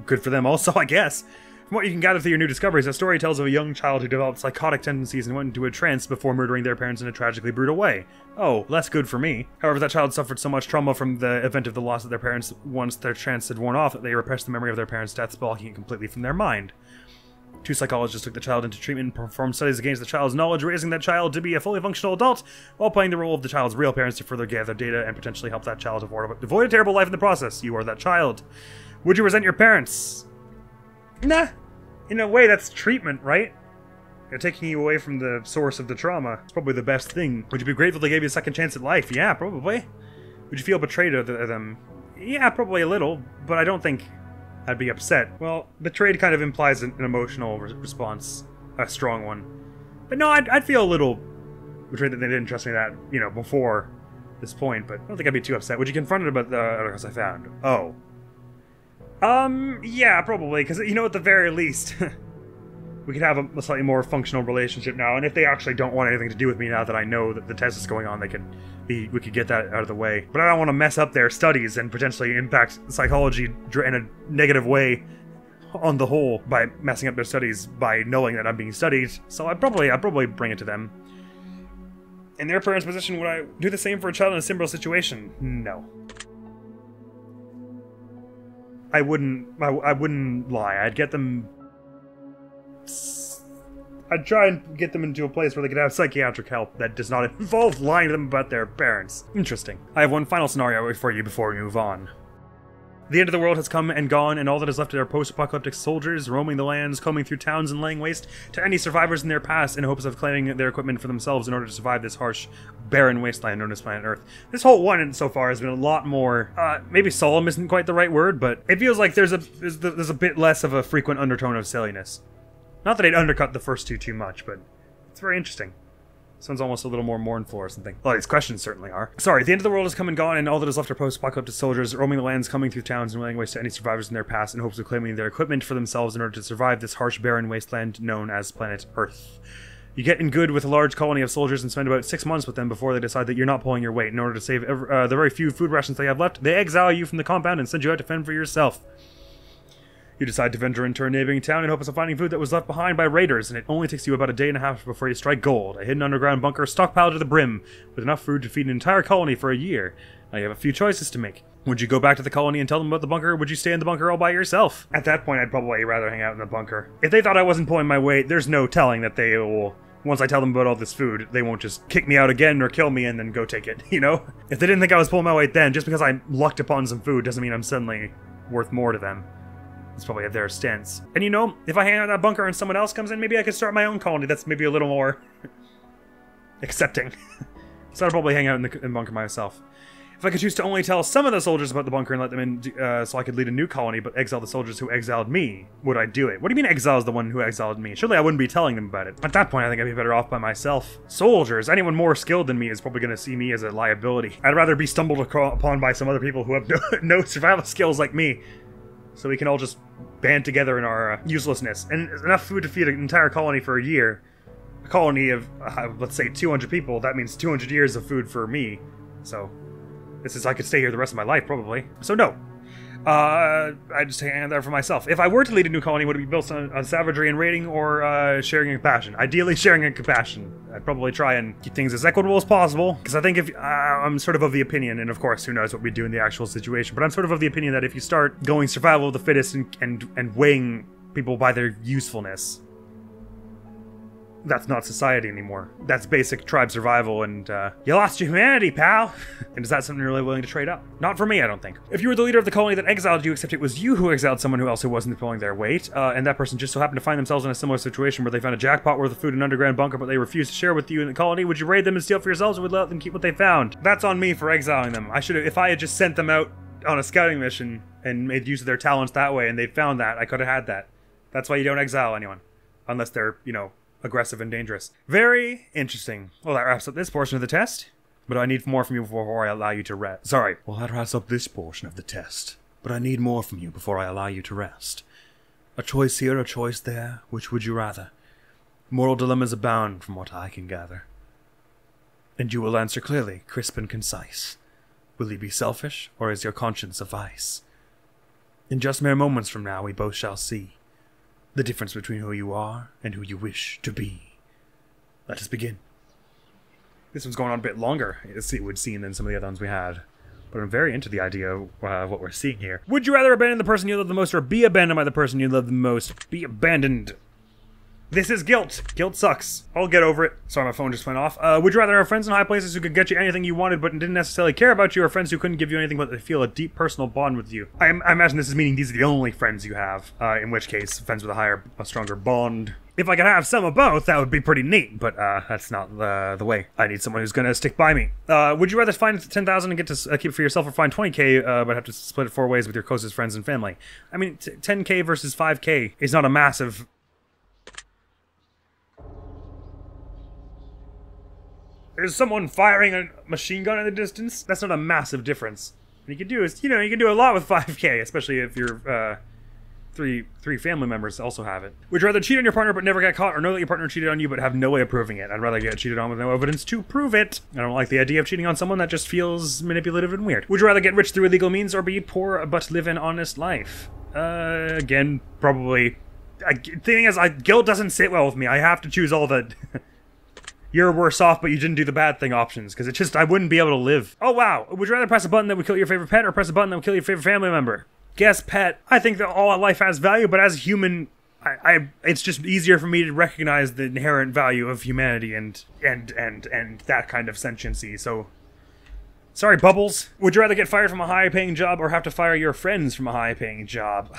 Good for them also, I guess. From what you can gather through your new discoveries, a story tells of a young child who developed psychotic tendencies and went into a trance before murdering their parents in a tragically brutal way. Oh, less good for me. However, that child suffered so much trauma from the event of the loss of their parents once their trance had worn off that they repressed the memory of their parents' deaths, blocking it completely from their mind. Two psychologists took the child into treatment and performed studies against the child's knowledge, raising that child to be a fully functional adult, while playing the role of the child's real parents to further gather data and potentially help that child avoid a terrible life in the process. You are that child. Would you resent your parents? Nah. In a way, that's treatment, right? They're taking you away from the source of the trauma. It's probably the best thing. Would you be grateful they gave you a second chance at life? Yeah, probably. Would you feel betrayed of them? Yeah, probably a little, but I don't think I'd be upset. Well, betrayed kind of implies an emotional response, a strong one. But no, I'd feel a little betrayed that they didn't trust me that, you know, before this point, but I don't think I'd be too upset. Would you confront it about the articles I found? Oh. Yeah, probably, because, you know, at the very least, we could have a slightly more functional relationship now, and if they actually don't want anything to do with me now that I know that the test is going on, we could get that out of the way. But I don't want to mess up their studies and potentially impact psychology in a negative way on the whole by messing up their studies by knowing that I'm being studied, so I'd probably bring it to them. In their parents' position, would I do the same for a child in a similar situation? No. I wouldn't lie. I'd try and get them into a place where they could have psychiatric help that does not involve lying to them about their parents. Interesting. I have one final scenario for you before we move on. The end of the world has come and gone, and all that is left are post-apocalyptic soldiers roaming the lands, combing through towns and laying waste to any survivors in their past in hopes of claiming their equipment for themselves in order to survive this harsh, barren wasteland known as planet Earth. This whole one so far has been a lot more, maybe solemn isn't quite the right word, but it feels like there's a bit less of a frequent undertone of silliness. Not that I'd undercut the first two too much, but it's very interesting. Sounds almost a little more mournful or something. Well, these questions certainly are. Sorry, the end of the world has come and gone, and all that is left are post-apocalyptic soldiers roaming the lands, coming through towns, and laying waste to any survivors in their past in hopes of claiming their equipment for themselves in order to survive this harsh, barren wasteland known as planet Earth. You get in good with a large colony of soldiers and spend about 6 months with them before they decide that you're not pulling your weight. In order to save the very few food rations they have left, they exile you from the compound and send you out to fend for yourself. You decide to venture into a neighboring town in hopes of finding food that was left behind by raiders, and it only takes you about a day and a half before you strike gold. A hidden underground bunker stockpiled to the brim, with enough food to feed an entire colony for a year. Now you have a few choices to make. Would you go back to the colony and tell them about the bunker, or would you stay in the bunker all by yourself? At that point, I'd probably rather hang out in the bunker. If they thought I wasn't pulling my weight, there's no telling that they will... Once I tell them about all this food, they won't just kick me out again or kill me and then go take it, you know? If they didn't think I was pulling my weight then, just because I lucked upon some food doesn't mean I'm suddenly worth more to them. It's probably their stance. And you know, if I hang out in that bunker and someone else comes in, maybe I could start my own colony that's maybe a little more accepting. So I'd probably hang out in the bunker myself. If I could choose to only tell some of the soldiers about the bunker and let them in so I could lead a new colony but exile the soldiers who exiled me, would I do it? What do you mean exile is the one who exiled me? Surely I wouldn't be telling them about it. At that point, I think I'd be better off by myself. Soldiers, anyone more skilled than me is probably going to see me as a liability. I'd rather be stumbled upon by some other people who have no survival skills like me. So we can all just band together in our uselessness. And enough food to feed an entire colony for a year. A colony of, let's say, 200 people. That means 200 years of food for me. So, I could stay here the rest of my life, probably. So no. I'd just hang out there for myself. If I were to lead a new colony, would it be built on savagery and raiding, or sharing and compassion? Ideally, sharing and compassion. I'd probably try and keep things as equitable as possible, because I think if I'm sort of the opinion, and of course, who knows what we do in the actual situation, but I'm sort of the opinion that if you start going survival of the fittest and weighing people by their usefulness, that's not society anymore. That's basic tribe survival, and you lost your humanity, pal. And is that something you're really willing to trade up? Not for me, I don't think. If you were the leader of the colony that exiled you, except it was you who exiled someone who wasn't pulling their weight, and that person just so happened to find themselves in a similar situation where they found a jackpot worth of food in an underground bunker, but they refused to share with you in the colony, would you raid them and steal for yourselves, or would let them keep what they found? That's on me for exiling them. I should have, if I had just sent them out on a scouting mission and made use of their talents that way, and they found that, I could have had that. That's why you don't exile anyone. Unless they're, you know, aggressive and dangerous. Very interesting. Well, that wraps up this portion of the test. But I need more from you before I allow you to rest. Sorry. Well, that wraps up this portion of the test. But I need more from you before I allow you to rest. A choice here, a choice there. Which would you rather? Moral dilemmas abound from what I can gather. And you will answer clearly, crisp and concise. Will you be selfish, or is your conscience a vice? In just mere moments from now, we both shall see the difference between who you are and who you wish to be. Let us begin. This one's going on a bit longer, it would seem, than some of the other ones we had. But I'm very into the idea of what we're seeing here. Would you rather abandon the person you love the most, or be abandoned by the person you love the most? Be abandoned. This is guilt. Guilt sucks. I'll get over it. Sorry, my phone just went off. Would you rather have friends in high places who could get you anything you wanted but didn't necessarily care about you, or friends who couldn't give you anything but they feel a deep personal bond with you? I imagine this is meaning these are the only friends you have, in which case, friends with a stronger bond. If I could have some of both, that would be pretty neat, but that's not the way. I need someone who's going to stick by me. Would you rather find 10,000 and get to keep it for yourself, or find 20k but have to split it 4 ways with your closest friends and family? I mean, 10k versus 5k is not a massive... There's someone firing a machine gun in the distance? That's not a massive difference. What you can do is, you know, you can do a lot with 5k, especially if your three family members also have it. Would you rather cheat on your partner but never get caught, or know that your partner cheated on you but have no way of proving it? I'd rather get cheated on with no evidence to prove it. I don't like the idea of cheating on someone. That just feels manipulative and weird. Would you rather get rich through illegal means, or be poor but live an honest life? Again, probably... The thing is, guilt doesn't sit well with me. I have to choose all the... You're worse off, but you didn't do the bad thing options, because I wouldn't be able to live. Oh, wow. Would you rather press a button that would kill your favorite pet, or press a button that would kill your favorite family member? Guess pet. I think that all life has value, but as a human, it's just easier for me to recognize the inherent value of humanity and that kind of sentiency. So Sorry, Bubbles. Would you rather get fired from a high-paying job or have to fire your friends from a high-paying job?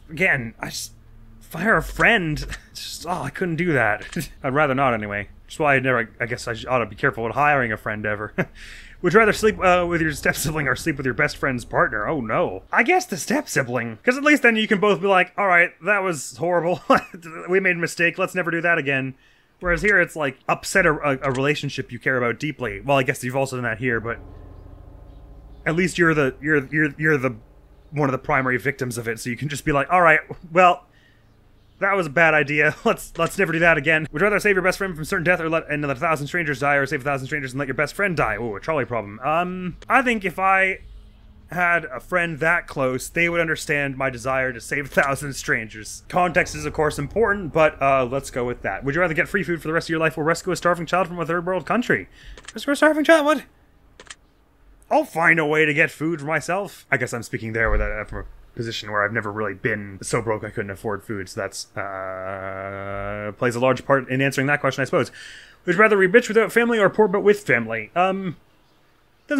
Again, I just... Fire a friend? Just, I couldn't do that. I'd rather not, anyway. That's why I guess I ought to be careful with hiring a friend ever. Would you rather sleep with your step-sibling or sleep with your best friend's partner? Oh, no. I guess the step-sibling. Because at least then you can both be like, alright, that was horrible. We made a mistake. Let's never do that again. Whereas here, it's like, upset a relationship you care about deeply. Well, I guess you've also done that here, but... At least you're the one of the primary victims of it, so you can just be like, alright, well... That was a bad idea. Let's never do that again. Would you rather save your best friend from certain death or let 1,000 strangers die, or save 1,000 strangers and let your best friend die? Ooh, a trolley problem. I think if I had a friend that close, they would understand my desire to save 1,000 strangers. Context is, of course, important, but let's go with that. Would you rather get free food for the rest of your life or rescue a starving child from a third world country? Rescue a starving child? What? I'll find a way to get food for myself. I guess I'm speaking there with that from a position where I've never really been so broke I couldn't afford food, so that's plays a large part in answering that question, I suppose. Would you rather be rich without family or poor but with family? Doesn't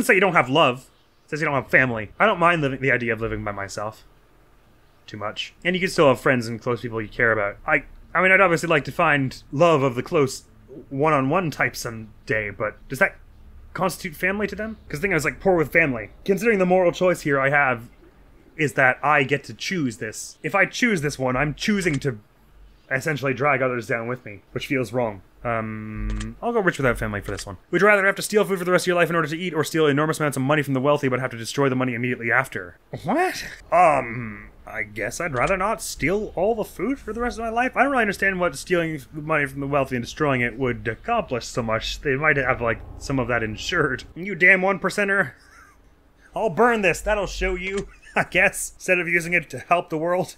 say you don't have love. It says you don't have family. I don't mind the idea of living by myself too much. And you can still have friends and close people you care about. I mean, I'd obviously like to find love of the close one-on-one type someday, but does that constitute family to them? Because the thing is, like, poor with family. Considering the moral choice here I have is that I get to choose this. If I choose this one, I'm choosing to essentially drag others down with me, which feels wrong. I'll go rich without family for this one. Would you rather have to steal food for the rest of your life in order to eat, or steal enormous amounts of money from the wealthy but have to destroy the money immediately after? What? I guess I'd rather not steal all the food for the rest of my life. I don't really understand what stealing money from the wealthy and destroying it would accomplish so much. They might have, like, some of that insured. You damn 1%er. I'll burn this, that'll show you. I guess, instead of using it to help the world.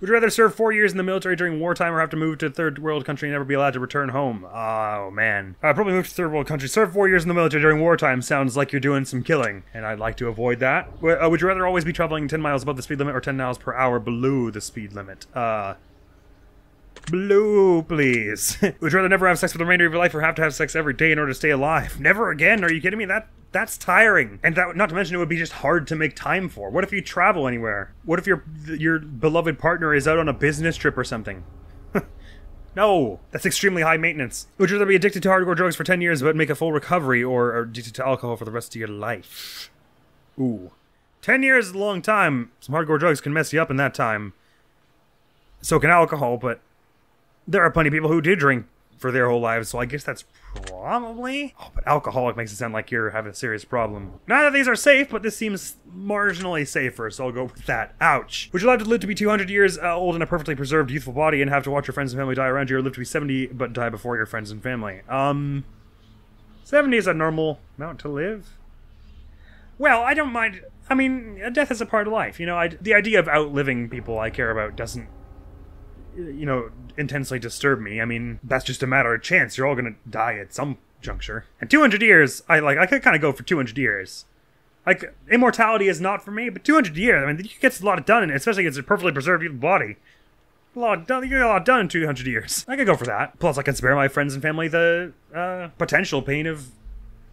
Would you rather serve 4 years in the military during wartime or have to move to a third world country and never be allowed to return home? Oh, man. I'd probably move to third world country. Serve 4 years in the military during wartime sounds like you're doing some killing, and I'd like to avoid that. Would you rather always be traveling 10 miles above the speed limit or 10 miles per hour below the speed limit? Blue, please. Would you rather never have sex for the remainder of your life or have to have sex every day in order to stay alive? Never again? Are you kidding me? That's tiring. And that, not to mention, it would be just hard to make time for. What if you travel anywhere? What if your beloved partner is out on a business trip or something? No, that's extremely high maintenance. Would you rather be addicted to hardcore drugs for 10 years but make a full recovery, or addicted to alcohol for the rest of your life? Ooh. 10 years is a long time. Some hardcore drugs can mess you up in that time. So can alcohol, but there are plenty of people who do drink for their whole lives, so I guess that's probably... Oh, but alcoholic makes it sound like you're having a serious problem. Neither of these are safe, but this seems marginally safer, so I'll go with that. Ouch. Would you like to live to be 200 years old in a perfectly preserved, youthful body and have to watch your friends and family die around you, or live to be 70 but die before your friends and family? 70 is a normal amount to live. Well, I don't mind... I mean, death is a part of life, you know? The idea of outliving people I care about doesn't, you know, intensely disturb me. I mean, that's just a matter of chance. You're all gonna die at some juncture. And 200 years, I could kind of go for 200 years. Like, immortality is not for me, but 200 years, I mean, you get a lot done, especially against a perfectly preserved human body. You get a lot done in 200 years. I could go for that. Plus, I can spare my friends and family the potential pain of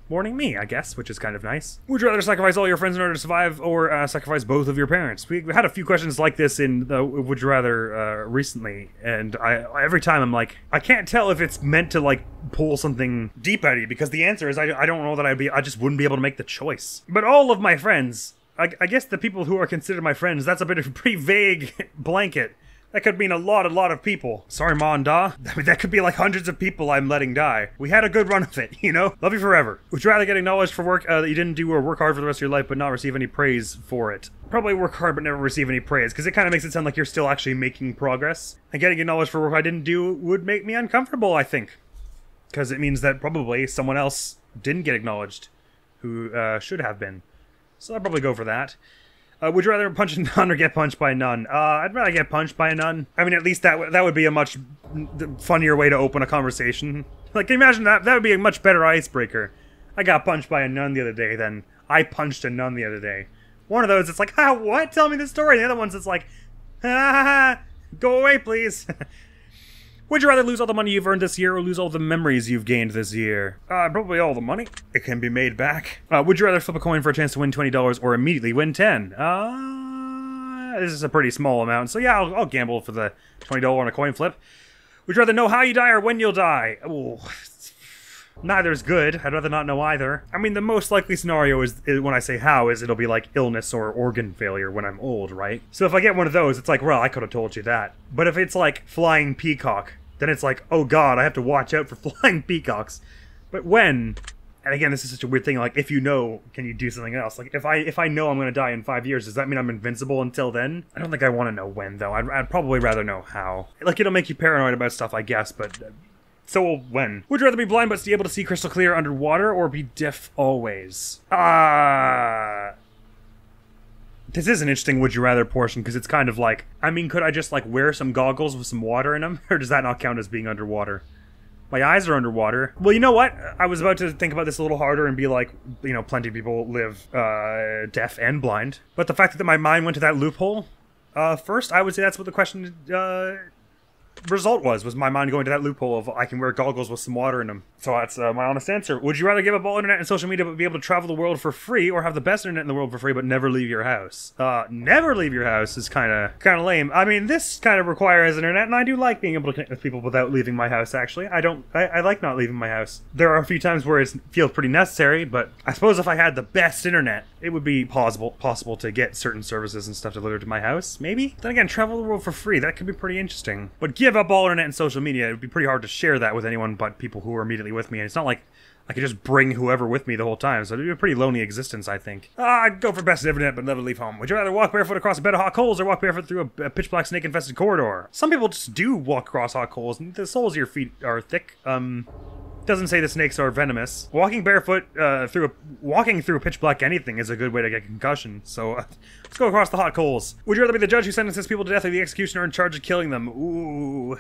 mourning me, I guess, which is kind of nice. Would you rather sacrifice all your friends in order to survive, or sacrifice both of your parents? We had a few questions like this in the Would You Rather recently, and every time I'm like, I can't tell if it's meant to, like, pull something deep out of you, because the answer is I don't know that I just wouldn't be able to make the choice. But all of my friends, I guess the people who are considered my friends, that's a bit of a pretty vague blanket. That could mean a lot of people. Sorry, Ma and Da. I mean, that could be like hundreds of people I'm letting die. We had a good run of it, you know? Love you forever. Would you rather get acknowledged for work that you didn't do, or work hard for the rest of your life but not receive any praise for it? Probably work hard but never receive any praise, because it kind of makes it sound like you're still actually making progress. And getting acknowledged for work I didn't do would make me uncomfortable, I think. Because it means that probably someone else didn't get acknowledged who should have been. So I'd probably go for that. Would you rather punch a nun or get punched by a nun? I'd rather get punched by a nun. I mean, at least that would be a much funnier way to open a conversation. Like, can you imagine that? That would be a much better icebreaker. I got punched by a nun the other day than I punched a nun the other day. One of those, it's like, what? Tell me the story. The other one's, it's like, go away, please. Would you rather lose all the money you've earned this year or lose all the memories you've gained this year? Probably all the money. It can be made back. Would you rather flip a coin for a chance to win $20 or immediately win 10? This is a pretty small amount, so yeah, I'll gamble for the $20 on a coin flip. Would you rather know how you die or when you'll die? Ooh, neither is good. I'd rather not know either. I mean, the most likely scenario is when I say how, is it'll be like illness or organ failure when I'm old, right? So if I get one of those, it's like, well, I could have told you that. But if it's like flying peacock, then it's like, oh god, I have to watch out for flying peacocks. But when, and again, this is such a weird thing, like, if you know, can you do something else? Like, if I know I'm gonna die in 5 years, does that mean I'm invincible until then? I don't think I want to know when, though. I'd probably rather know how. Like, it'll make you paranoid about stuff, I guess, but so when? Would you rather be blind but be able to see crystal clear underwater, or be deaf always? This is an interesting would you rather portion, because it's kind of like, I mean, could I just, like, wear some goggles with some water in them? Or does that not count as being underwater? My eyes are underwater. Well, you know what? I was about to think about this a little harder and be like, you know, plenty of people live deaf and blind. But the fact that my mind went to that loophole, first, I would say that's what the question result was my mind going to that loophole of I can wear goggles with some water in them. So that's my honest answer. Would you rather give up all internet and social media but be able to travel the world for free, or have the best internet in the world for free but never leave your house? Never leave your house is kind of lame. I mean, this kind of requires internet, and I do like being able to connect with people without leaving my house, actually. I like not leaving my house. There are a few times where it feels pretty necessary, but I suppose if I had the best internet, it would be possible to get certain services and stuff delivered to my house, maybe? Then again, travel the world for free, that could be pretty interesting. But give up all internet and social media, it would be pretty hard to share that with anyone but people who are immediately with me, and it's not like I could just bring whoever with me the whole time, so it'd be a pretty lonely existence, I think. I'd go for best internet but never leave home. Would you rather walk barefoot across a bed of hot coals or walk barefoot through a pitch-black snake-infested corridor? Some people just do walk across hot coals, and the soles of your feet are thick. Doesn't say the snakes are venomous. Walking barefoot walking through pitch-black anything is a good way to get concussion, so let's go across the hot coals. Would you rather be the judge who sentences people to death or the executioner in charge of killing them? Ooh,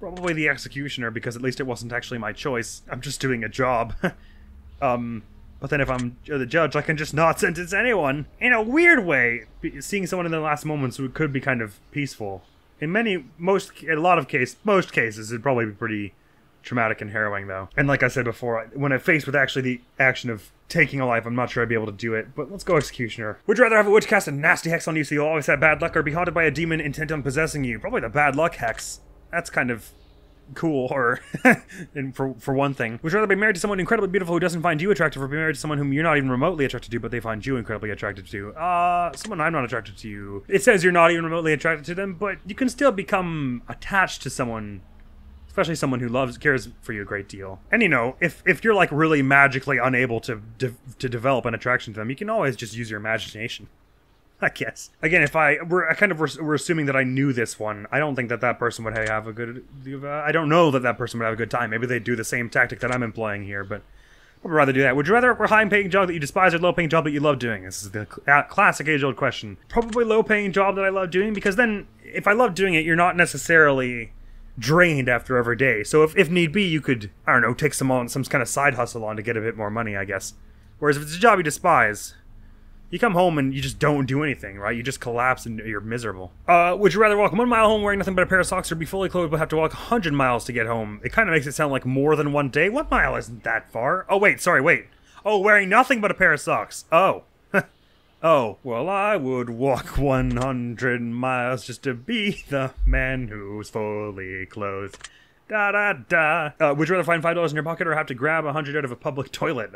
probably the executioner, because at least it wasn't actually my choice. I'm just doing a job. But then if I'm the judge, I can just not sentence anyone. In a weird way, seeing someone in their last moments could be kind of peaceful. In most cases, it'd probably be pretty traumatic and harrowing, though. And like I said before, when I'm faced with actually the action of taking a life, I'm not sure I'd be able to do it. But let's go executioner. Would you rather have a witch cast a nasty hex on you so you'll always have bad luck, or be haunted by a demon intent on possessing you? Probably the bad luck hex. That's kind of cool, or for one thing. Would you rather be married to someone incredibly beautiful who doesn't find you attractive, or be married to someone whom you're not even remotely attracted to, but they find you incredibly attractive to? Someone I'm not attracted to. It says you're not even remotely attracted to them, but you can still become attached to someone, especially someone who cares for you a great deal. And you know, if you're like really magically unable to develop an attraction to them, you can always just use your imagination, I guess. Again, we're assuming that I knew this one. I don't think that person would have a good. I don't know that person would have a good time. Maybe they'd do the same tactic that I'm employing here, but I would rather do that. Would you rather work a high-paying job that you despise or low-paying job that you love doing? This is the classic age-old question. Probably low-paying job that I love doing, because then if I love doing it, you're not necessarily drained after every day. So if need be, you could, I don't know, take some kind of side hustle on to get a bit more money, I guess. Whereas if it's a job you despise, you come home and you just don't do anything, right? You just collapse and you're miserable. Would you rather walk 1 mile home wearing nothing but a pair of socks, or be fully clothed but have to walk 100 miles to get home? It kind of makes it sound like more than one day. 1 mile isn't that far. Oh, wait. Oh, wearing nothing but a pair of socks. Oh. Oh, well, I would walk 100 miles just to be the man who's fully clothed. Da da da. Would you rather find $5 in your pocket, or have to grab 100 out of a public toilet?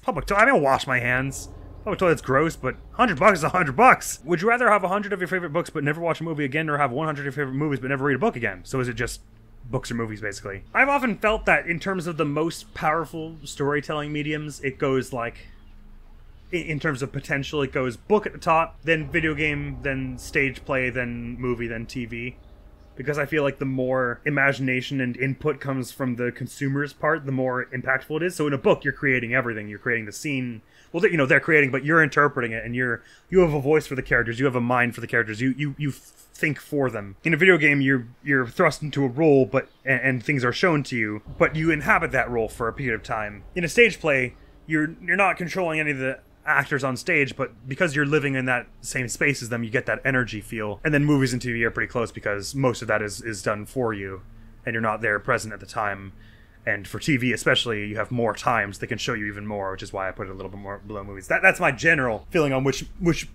Public toilet? I don't wash my hands. Public toilet's gross, but $100 is $100. Would you rather have 100 of your favorite books but never watch a movie again, or have 100 of your favorite movies but never read a book again? So is it just books or movies, basically? I've often felt that in terms of the most powerful storytelling mediums, it goes like, in terms of potential, it goes book at the top, then video game, then stage play, then movie, then TV. Because I feel like the more imagination and input comes from the consumer's part, the more impactful it is. So in a book, you're creating everything. You're creating the scene. Well, you know, they're creating, but you're interpreting it, and you have a voice for the characters. You have a mind for the characters. You think for them. In a video game, you're thrust into a role, and things are shown to you, but you inhabit that role for a period of time. In a stage play, you're not controlling any of the actors on stage, but because you're living in that same space as them, you get that energy feel. And then movies and TV are pretty close, because most of that is done for you. and you're not there present at the time. And for TV especially, you have more times. They can show you even more, which is why I put it a little bit more below movies. That's my general feeling on which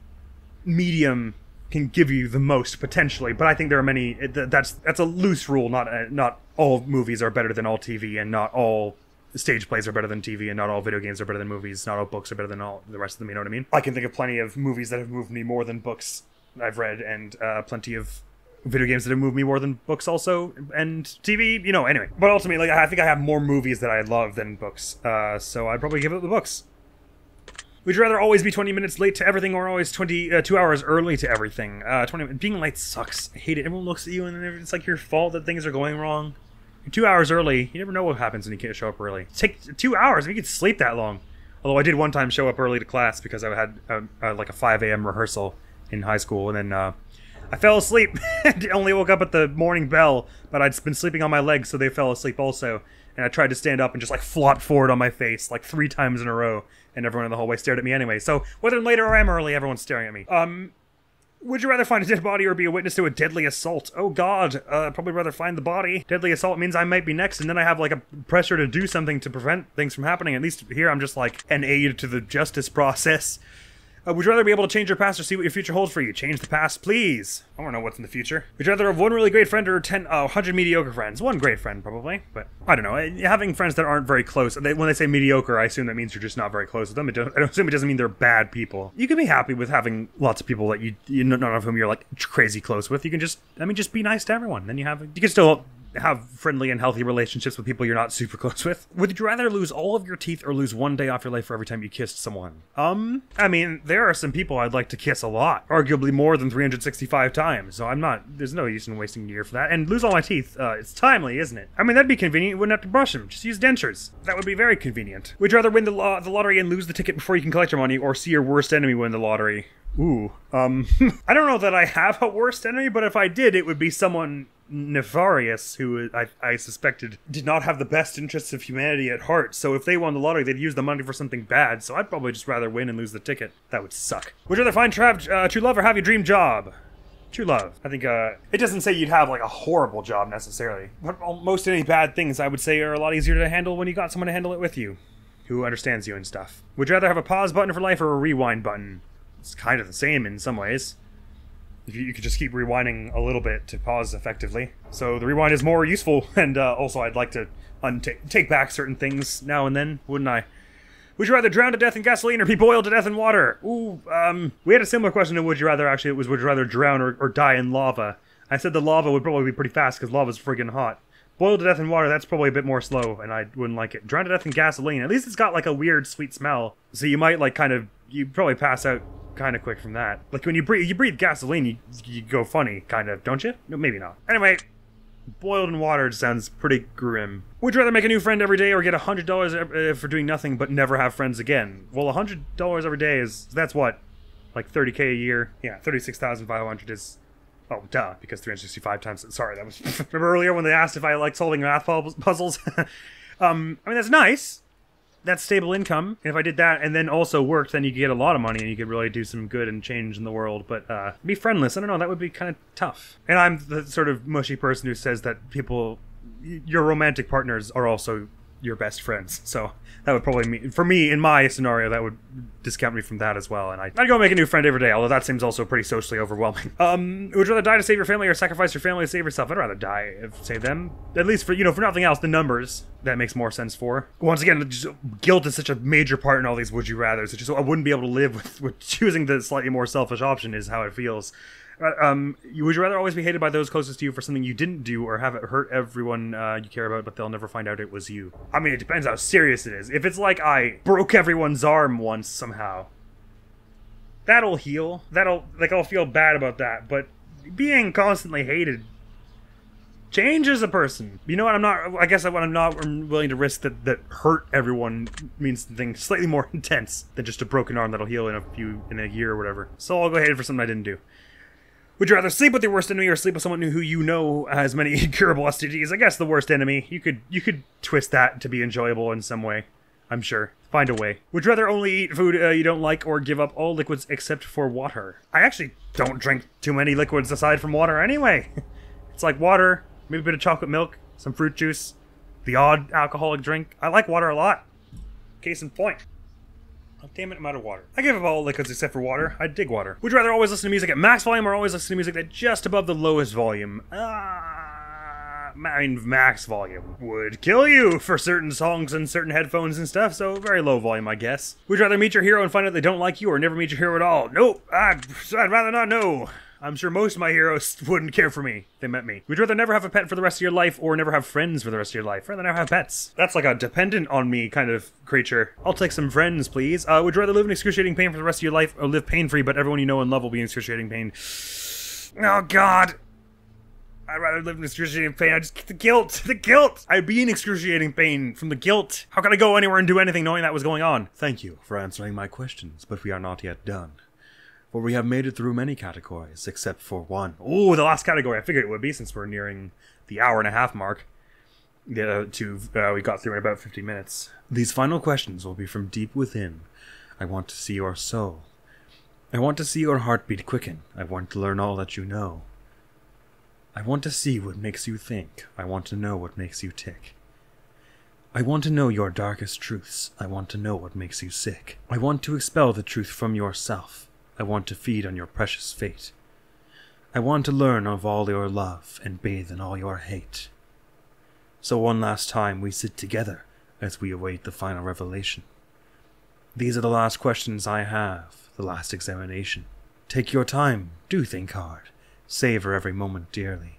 medium can give you the most potentially. But I think there are many. That's a loose rule. Not all movies are better than all TV, and not all stage plays are better than TV, and not all video games are better than movies. Not all books are better than all the rest of them. You know what I mean? I can think of plenty of movies that have moved me more than books I've read, and plenty of video games that have moved me more than books also, and TV, you know, anyway. But ultimately, I think I have more movies that I love than books, so I'd probably give it the books. Would you rather always be 20 minutes late to everything or always 2 hours early to everything? Being late sucks. I hate it. Everyone looks at you and it's like your fault that things are going wrong. You're 2 hours early. You never know what happens when you can't show up early. Take 2 hours. You could sleep that long. Although I did one time show up early to class because I had like a 5 a.m. rehearsal in high school, and then I fell asleep and only woke up at the morning bell, but I'd been sleeping on my legs, so they fell asleep also. And I tried to stand up and just like flopped forward on my face like 3 times in a row, and everyone in the hallway stared at me anyway. So whether I'm late or I'm early, everyone's staring at me. Would you rather find a dead body or be a witness to a deadly assault? Oh god, probably rather find the body. Deadly assault means I might be next, and then I have like a pressure to do something to prevent things from happening. At least here I'm just like an aid to the justice process. Would you rather be able to change your past or see what your future holds for you? Change the past, please. I want to know what's in the future. Would you rather have one really great friend or 100 mediocre friends? One great friend, probably. But I don't know. Having friends that aren't very close, when they say mediocre, I assume that means you're just not very close with them. I don't assume it doesn't mean they're bad people. You can be happy with having lots of people that none of whom you're like crazy close with. You can just be nice to everyone. Then you can still have friendly and healthy relationships with people you're not super close with. Would you rather lose all of your teeth or lose 1 day off your life for every time you kissed someone? I mean, there are some people I'd like to kiss a lot. Arguably more than 365 times. So there's no use in wasting a year for that. And lose all my teeth, it's timely, isn't it? I mean, that'd be convenient. You wouldn't have to brush them. Just use dentures. That would be very convenient. Would you rather win the lottery and lose the ticket before you can collect your money, or see your worst enemy win the lottery? Ooh. I don't know that I have a worst enemy, but if I did, it would be someone nefarious who I suspected did not have the best interests of humanity at heart. So if they won the lottery, they'd use the money for something bad. So I'd probably just rather win and lose the ticket. That would suck. Would you rather find true love or have your dream job? True love. I think it doesn't say you'd have like a horrible job necessarily. But most any bad things I would say are a lot easier to handle when you got someone to handle it with you, who understands you and stuff. Would you rather have a pause button for life or a rewind button? It's kind of the same in some ways. If you could just keep rewinding a little bit to pause effectively. So the rewind is more useful, and also I'd like to take back certain things now and then, wouldn't I? Would you rather drown to death in gasoline or be boiled to death in water? Ooh, we had a similar question to would you rather, actually. It was would you rather drown or die in lava? I said the lava would probably be pretty fast because lava's friggin' hot. Boiled to death in water, that's probably a bit more slow, and I wouldn't like it. Drown to death in gasoline, at least it's got like a weird sweet smell. So you might like you'd probably pass out kind of quick from that. Like when you breathe gasoline, you go funny, kind of, don't you? No, maybe not. Anyway, boiled in water sounds pretty grim. Would you rather make a new friend every day or get $100 for doing nothing but never have friends again? Well, $100 every day that's what? Like 30K a year? Yeah, 36,500 is... Oh, duh, because 365 times... Sorry, that was... Remember earlier when they asked if I like solving math puzzles? I mean, that's nice. That's stable income. And if I did that and then also worked, then you could get a lot of money and you could really do some good and change in the world. But be friendless, I don't know, that would be kind of tough. And I'm the sort of mushy person who says that your romantic partners are also your best friends. So that would probably mean, for me, in my scenario, that would discount me from that as well. And I'd go make a new friend every day, although that seems also pretty socially overwhelming. Would you rather die to save your family or sacrifice your family to save yourself? I'd rather die to save them. At least for nothing else, the numbers, that makes more sense for. Once again, just, guilt is such a major part in all these would you rathers. It's just, I wouldn't be able to live with choosing the slightly more selfish option is how it feels. Would you rather always be hated by those closest to you for something you didn't do, or have it hurt everyone you care about, but they'll never find out it was you? I mean, it depends how serious it is. If it's like I broke everyone's arm once somehow, that'll heal. I'll feel bad about that. But being constantly hated changes a person. You know what? I'm not willing to risk that hurt everyone means something slightly more intense than just a broken arm that'll heal in a year or whatever. So I'll go hated for something I didn't do. Would you rather sleep with your worst enemy or sleep with someone who you know has many incurable STDs? I guess the worst enemy. You could twist that to be enjoyable in some way. I'm sure. Find a way. Would you rather only eat food you don't like or give up all liquids except for water? I actually don't drink too many liquids aside from water anyway. It's like water, maybe a bit of chocolate milk, some fruit juice, the odd alcoholic drink. I like water a lot. Case in point. Oh, damn it, I'm out of water. I give up all liquids except for water. I dig water. Would you rather always listen to music at max volume or always listen to music at just above the lowest volume? Max volume would kill you for certain songs and certain headphones and stuff, so very low volume, I guess. Would you rather meet your hero and find out they don't like you or never meet your hero at all? Nope, I'd rather not know. I'm sure most of my heroes wouldn't care for me if they met me. Would you rather never have a pet for the rest of your life or never have friends for the rest of your life? Rather never have pets. That's like a dependent on me kind of creature. I'll take some friends, please. Would you rather live in excruciating pain for the rest of your life or live pain-free but everyone you know and love will be in excruciating pain? Oh, God. I'd rather live in excruciating pain. I just get the guilt. The guilt! I'd be in excruciating pain from the guilt. How could I go anywhere and do anything knowing that was going on? Thank you for answering my questions, but we are not yet done. For we have made it through many categories, except for one. Oh, the last category. I figured it would be since we're nearing the hour-and-a-half mark. We got through in about 50 minutes. These final questions will be from deep within. I want to see your soul. I want to see your heartbeat quicken. I want to learn all that you know. I want to see what makes you think. I want to know what makes you tick. I want to know your darkest truths. I want to know what makes you sick. I want to expel the truth from yourself. I want to feed on your precious fate. I want to learn of all your love and bathe in all your hate. So one last time we sit together as we await the final revelation. These are the last questions I have, the last examination. Take your time, do think hard. Savor every moment dearly.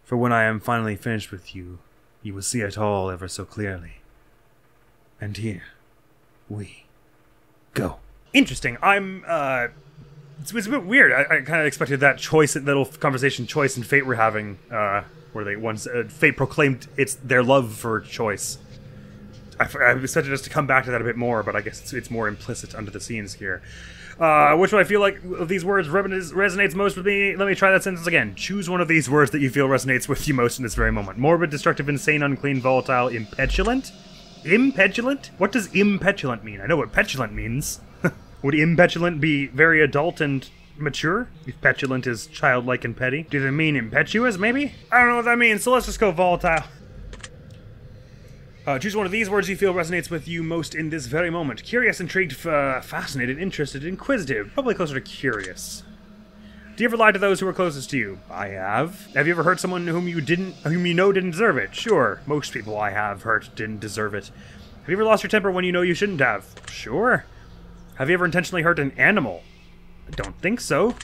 For when I am finally finished with you, you will see it all ever so clearly. And here, we go. Interesting. It's a bit weird. I kind of expected that little conversation Choice and Fate were having, where Fate proclaimed it's their love for Choice. I expected us to come back to that a bit more, but I guess it's more implicit under the scenes here. Which one I feel like of these words resonates most with me? Let me try that sentence again. Choose one of these words that you feel resonates with you most in this very moment. Morbid, destructive, insane, unclean, volatile, impetulant? Impetulant? What does impetulant mean? I know what petulant means. Would impetulant be very adult and mature? If petulant is childlike and petty? Do they mean impetuous, maybe? I don't know what that means, so let's just go volatile. Choose one of these words you feel resonates with you most in this very moment. Curious, intrigued, fascinated, interested, inquisitive. Probably closer to curious. Do you ever lie to those who are closest to you? I have. Have you ever hurt someone whom you know didn't deserve it? Sure. Most people I have hurt didn't deserve it. Have you ever lost your temper when you know you shouldn't have? Sure. Have you ever intentionally hurt an animal? I don't think so.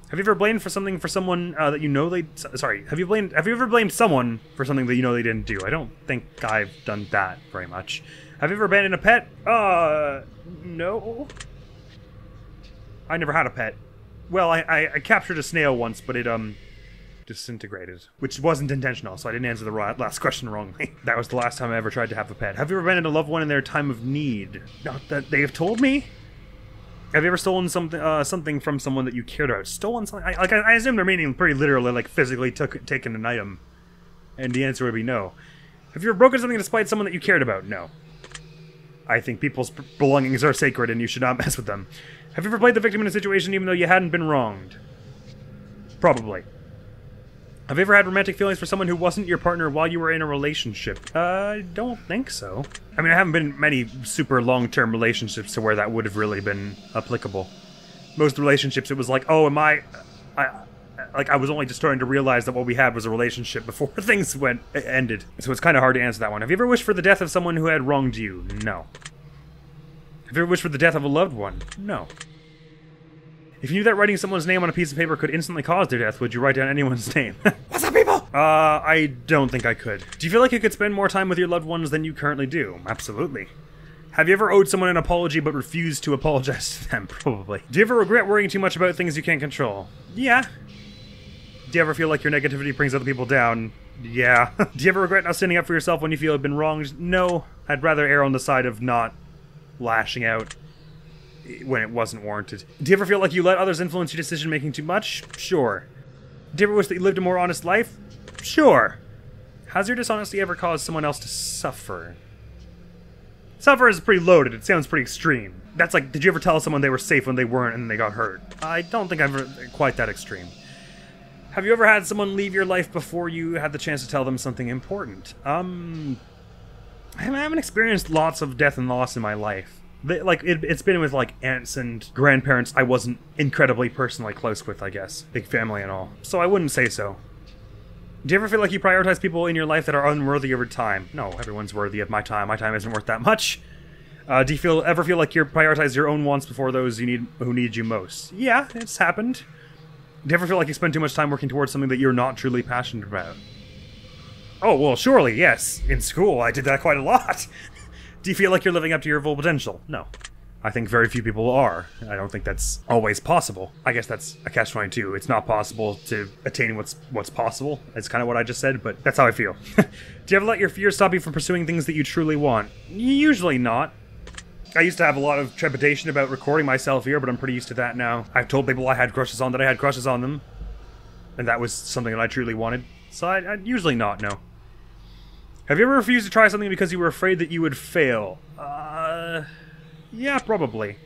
Have you ever blamed for someone that you know they... Sorry, have you ever blamed someone for something that you know they didn't do? I don't think I've done that very much. Have you ever abandoned a pet? No. I never had a pet. Well, I captured a snail once, but it, disintegrated. Which wasn't intentional, so I didn't answer the last question wrongly. That was the last time I ever tried to have a pet. Have you ever abandoned a loved one in their time of need? Not that they have told me? Have you ever stolen something from someone that you cared about? Stolen something? I assume they're meaning pretty literally, like physically taken an item. And the answer would be no. Have you ever broken something to spite someone that you cared about? No. I think people's belongings are sacred and you should not mess with them. Have you ever played the victim in a situation even though you hadn't been wronged? Probably. Have you ever had romantic feelings for someone who wasn't your partner while you were in a relationship? I don't think so. I mean, I haven't been in many super long-term relationships to where that would have really been applicable. Most relationships, it was like, oh, I was only just starting to realize that what we had was a relationship before things ended. So it's kind of hard to answer that one. Have you ever wished for the death of someone who had wronged you? No. Have you ever wished for the death of a loved one? No. If you knew that writing someone's name on a piece of paper could instantly cause their death, would you write down anyone's name? What's up, people? I don't think I could. Do you feel like you could spend more time with your loved ones than you currently do? Absolutely. Have you ever owed someone an apology but refused to apologize to them? Probably. Do you ever regret worrying too much about things you can't control? Yeah. Do you ever feel like your negativity brings other people down? Yeah. Do you ever regret not standing up for yourself when you feel you've been wronged? No. I'd rather err on the side of not lashing out when it wasn't warranted. Do you ever feel like you let others influence your decision-making too much? Sure. Do you ever wish that you lived a more honest life? Sure. Has your dishonesty ever caused someone else to suffer? Suffer is pretty loaded. It sounds pretty extreme. That's like, did you ever tell someone they were safe when they weren't and they got hurt? I don't think I'm quite that extreme. Have you ever had someone leave your life before you had the chance to tell them something important? I haven't experienced lots of death and loss in my life. It's been with, like, aunts and grandparents I wasn't incredibly personally close with, I guess. Big family and all. So I wouldn't say so. Do you ever feel like you prioritize people in your life that are unworthy of your time? No, everyone's worthy of my time. My time isn't worth that much. Do you ever feel like you prioritize your own wants before those who need you most? Yeah, it's happened. Do you ever feel like you spend too much time working towards something that you're not truly passionate about? Oh, well, surely, yes. In school, I did that quite a lot. Do you feel like you're living up to your full potential? No. I think very few people are. I don't think that's always possible. I guess that's a catch-22. It's not possible to attain what's possible. That's kind of what I just said, but that's how I feel. Do you ever let your fears stop you from pursuing things that you truly want? Usually not. I used to have a lot of trepidation about recording myself here, but I'm pretty used to that now. I've told people I had crushes on them, and that was something that I truly wanted. So I usually not, no. Have you ever refused to try something because you were afraid that you would fail? Yeah, probably.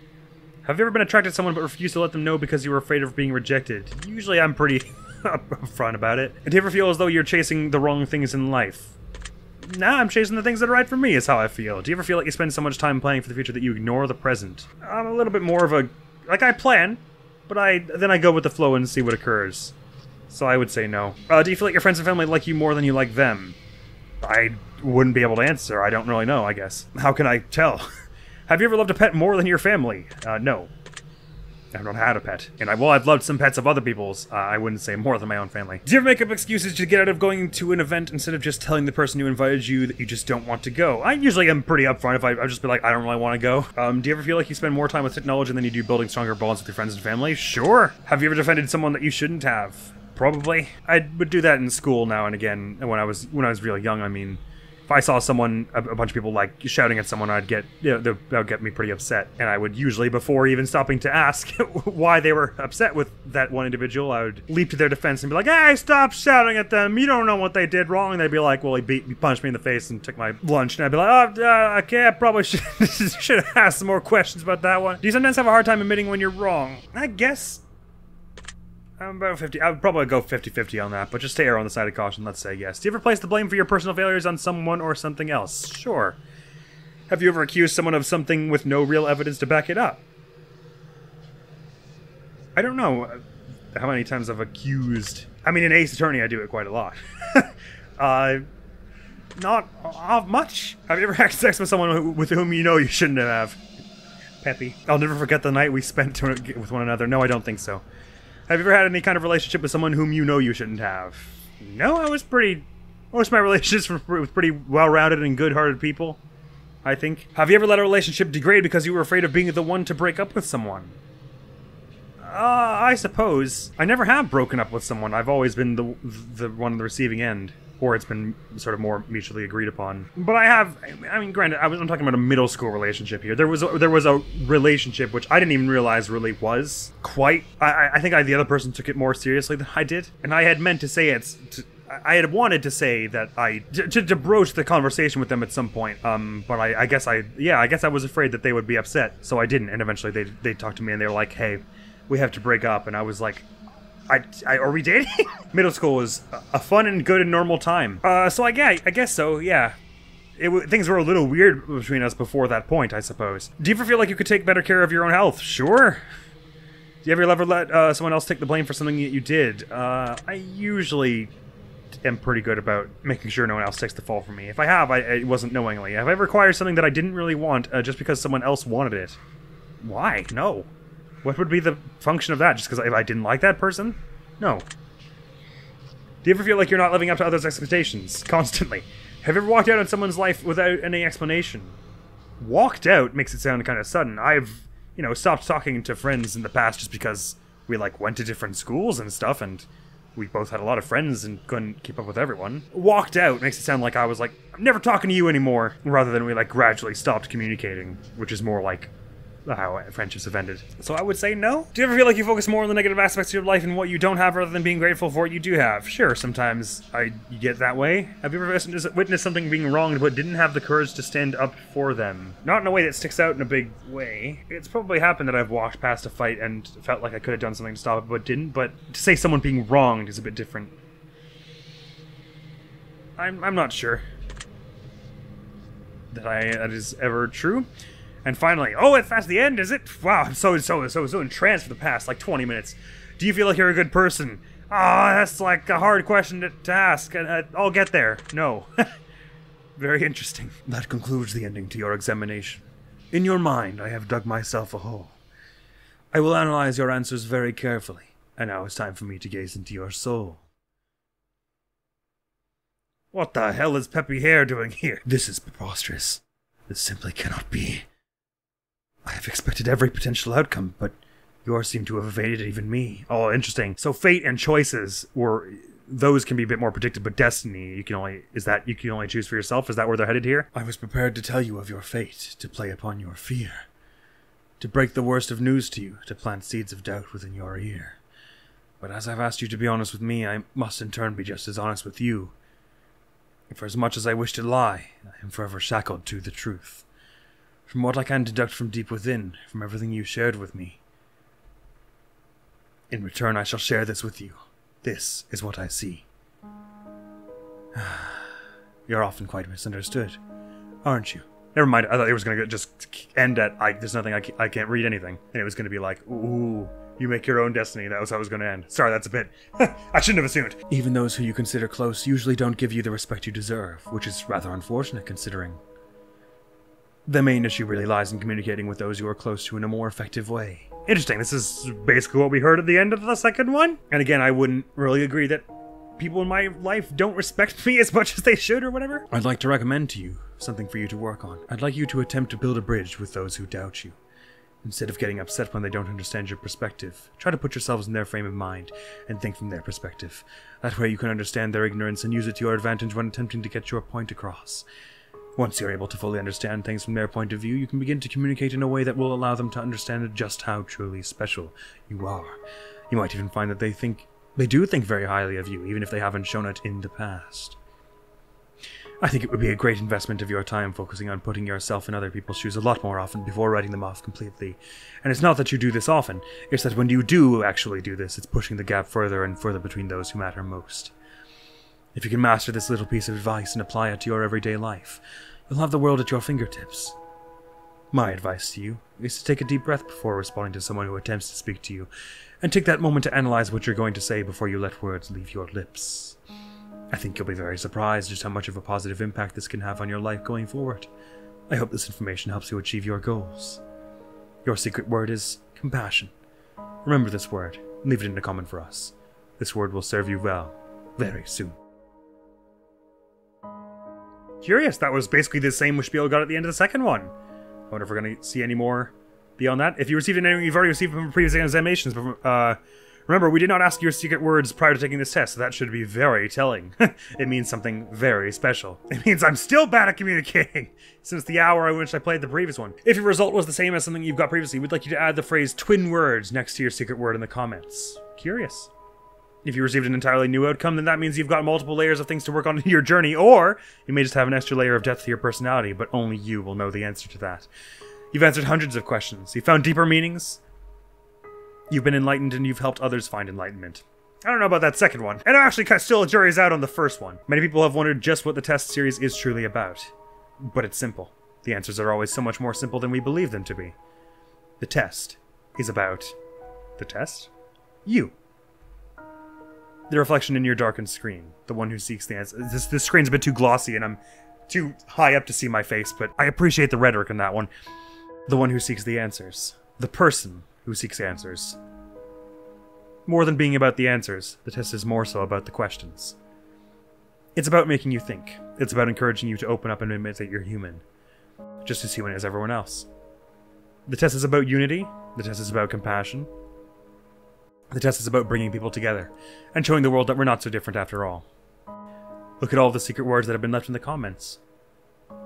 Have you ever been attracted to someone but refused to let them know because you were afraid of being rejected? Usually I'm pretty upfront about it. And do you ever feel as though you're chasing the wrong things in life? Nah, I'm chasing the things that are right for me, is how I feel. Do you ever feel like you spend so much time planning for the future that you ignore the present? I'm a little bit more of a... Like, I plan, but then I go with the flow and see what occurs. So I would say no. Do you feel like your friends and family like you more than you like them? I wouldn't be able to answer. I don't really know, I guess. How can I tell? Have you ever loved a pet more than your family? No. I've not had a pet. And I've loved some pets of other people's. I wouldn't say more than my own family. Do you ever make up excuses to get out of going to an event instead of just telling the person who invited you that you just don't want to go? I usually am pretty upfront if I just be like, I don't really want to go. Do you ever feel like you spend more time with technology than you do building stronger bonds with your friends and family? Sure. Have you ever defended someone that you shouldn't have? Probably. I would do that in school now and again. When I was really young, I mean. If I saw someone, a bunch of people, like, shouting at someone, that would get me pretty upset. And I would usually, before even stopping to ask why they were upset with that one individual, I would leap to their defense and be like, hey, stop shouting at them, you don't know what they did wrong. And they'd be like, well, he punched me in the face and took my lunch. And I'd be like, okay, I probably should have asked some more questions about that one. Do you sometimes have a hard time admitting when you're wrong? I guess... I'm about 50. I would probably go 50-50 on that, but just to err on the side of caution, let's say yes. Do you ever place the blame for your personal failures on someone or something else? Sure. Have you ever accused someone of something with no real evidence to back it up? I don't know how many times I've accused... I mean, in Ace Attorney, I do it quite a lot. Not much. Have you ever had sex with someone with whom you know you shouldn't have? Peppy. I'll never forget the night we spent with one another. No, I don't think so. Have you ever had any kind of relationship with someone whom you know you shouldn't have? No, most of my relationships were with pretty well-rounded and good-hearted people, I think. Have you ever let a relationship degrade because you were afraid of being the one to break up with someone? I suppose. I never have broken up with someone. I've always been the one on the receiving end. Or it's been sort of more mutually agreed upon. But I mean, granted, I'm talking about a middle school relationship here. There was a relationship which I didn't even realize really was quite... I think the other person took it more seriously than I did. And I had meant to say I had wanted to say that to broach the conversation with them at some point. But I guess I was afraid that they would be upset. So I didn't. And eventually they talked to me and they were like, hey, we have to break up. And I was like... are we dating? Middle school was a fun and good and normal time. So I guess so, yeah. Things were a little weird between us before that point, I suppose. Do you ever feel like you could take better care of your own health? Sure. Do you ever let someone else take the blame for something that you did? I usually am pretty good about making sure no one else takes the fall for me. If I have, it wasn't knowingly. Have I ever acquired something that I didn't really want just because someone else wanted it? Why? No. What would be the function of that? Just because I didn't like that person? No. Do you ever feel like you're not living up to others' expectations? Constantly. Have you ever walked out on someone's life without any explanation? Walked out makes it sound kind of sudden. I've, stopped talking to friends in the past just because we, went to different schools and stuff, and we both had a lot of friends and couldn't keep up with everyone. Walked out makes it sound like I was I'm never talking to you anymore, rather than we, gradually stopped communicating, which is more like... how friendships have ended. So I would say no. Do you ever feel like you focus more on the negative aspects of your life and what you don't have rather than being grateful for what you do have? Sure, sometimes you get that way. Have you ever witnessed something being wronged but didn't have the courage to stand up for them? Not in a way that sticks out in a big way. It's probably happened that I've walked past a fight and felt like I could have done something to stop it but didn't, but to say someone being wronged is a bit different. I'm not sure that is ever true. And finally, oh, that's the end, is it? Wow, I'm so entranced for the past, like, 20 minutes. Do you feel like you're a good person? Ah, that's like a hard question to ask. I'll get there. No. Very interesting. That concludes the ending to your examination. In your mind, I have dug myself a hole. I will analyze your answers very carefully, and now it's time for me to gaze into your soul. What the hell is Peppy Hair doing here? This is preposterous. This simply cannot be. I have expected every potential outcome, but yours seem to have evaded even me. Oh, interesting. So fate and choices those can be a bit more predicted, but destiny, you can only choose for yourself? Is that where they're headed here? I was prepared to tell you of your fate, to play upon your fear, to break the worst of news to you, to plant seeds of doubt within your ear. But as I've asked you to be honest with me, I must in turn be just as honest with you. For as much as I wish to lie, I am forever shackled to the truth. From what I can deduct from deep within, from everything you shared with me. In return, I shall share this with you. This is what I see. You're often quite misunderstood, aren't you? Never mind, I thought it was going to just end at, there's nothing, I can't read anything. And it was going to be like, ooh, you make your own destiny. That was how it was going to end. Sorry, that's a bit... I shouldn't have assumed. Even those who you consider close usually don't give you the respect you deserve, which is rather unfortunate considering. The main issue really lies in communicating with those you are close to in a more effective way. Interesting, this is basically what we heard at the end of the second one. And again, I wouldn't really agree that people in my life don't respect me as much as they should or whatever. I'd like to recommend to you something for you to work on. I'd like you to attempt to build a bridge with those who doubt you. Instead of getting upset when they don't understand your perspective, try to put yourselves in their frame of mind and think from their perspective. That way you can understand their ignorance and use it to your advantage when attempting to get your point across. Once you're able to fully understand things from their point of view, you can begin to communicate in a way that will allow them to understand just how truly special you are. You might even find that they do think very highly of you, even if they haven't shown it in the past. I think it would be a great investment of your time focusing on putting yourself in other people's shoes a lot more often before writing them off completely. And it's not that you do this often, it's that when you do actually do this, it's pushing the gap further and further between those who matter most. If you can master this little piece of advice and apply it to your everyday life, you'll have the world at your fingertips. My advice to you is to take a deep breath before responding to someone who attempts to speak to you, and take that moment to analyze what you're going to say before you let words leave your lips. I think you'll be very surprised just how much of a positive impact this can have on your life going forward. I hope this information helps you achieve your goals. Your secret word is compassion. Remember this word, and leave it in a comment for us. This word will serve you well, very soon. Curious, that was basically the same spiel we got at the end of the second one. I wonder if we're going to see any more beyond that. If you received any, you've already received from previous examinations, but remember, we did not ask your secret words prior to taking this test, so that should be very telling. It means something very special. It means I'm still bad at communicating since the hour in which I played the previous one. If your result was the same as something you've got previously, we'd like you to add the phrase twin words next to your secret word in the comments. Curious. If you received an entirely new outcome, then that means you've got multiple layers of things to work on in your journey, or you may just have an extra layer of depth to your personality, but only you will know the answer to that. You've answered hundreds of questions. You've found deeper meanings. You've been enlightened, and you've helped others find enlightenment. I don't know about that second one. And actually, still, a jury's out on the first one. Many people have wondered just what the test series is truly about. But it's simple. The answers are always so much more simple than we believe them to be. The test is about... the test? You. The reflection in your darkened screen. The one who seeks the answer. This screen's a bit too glossy, and I'm too high up to see my face, but I appreciate the rhetoric in that one. The one who seeks the answers. The person who seeks answers. More than being about the answers, the test is more so about the questions. It's about making you think. It's about encouraging you to open up and admit that you're human. Just as human as everyone else. The test is about unity. The test is about compassion. The test is about bringing people together, and showing the world that we're not so different after all. Look at all the secret words that have been left in the comments.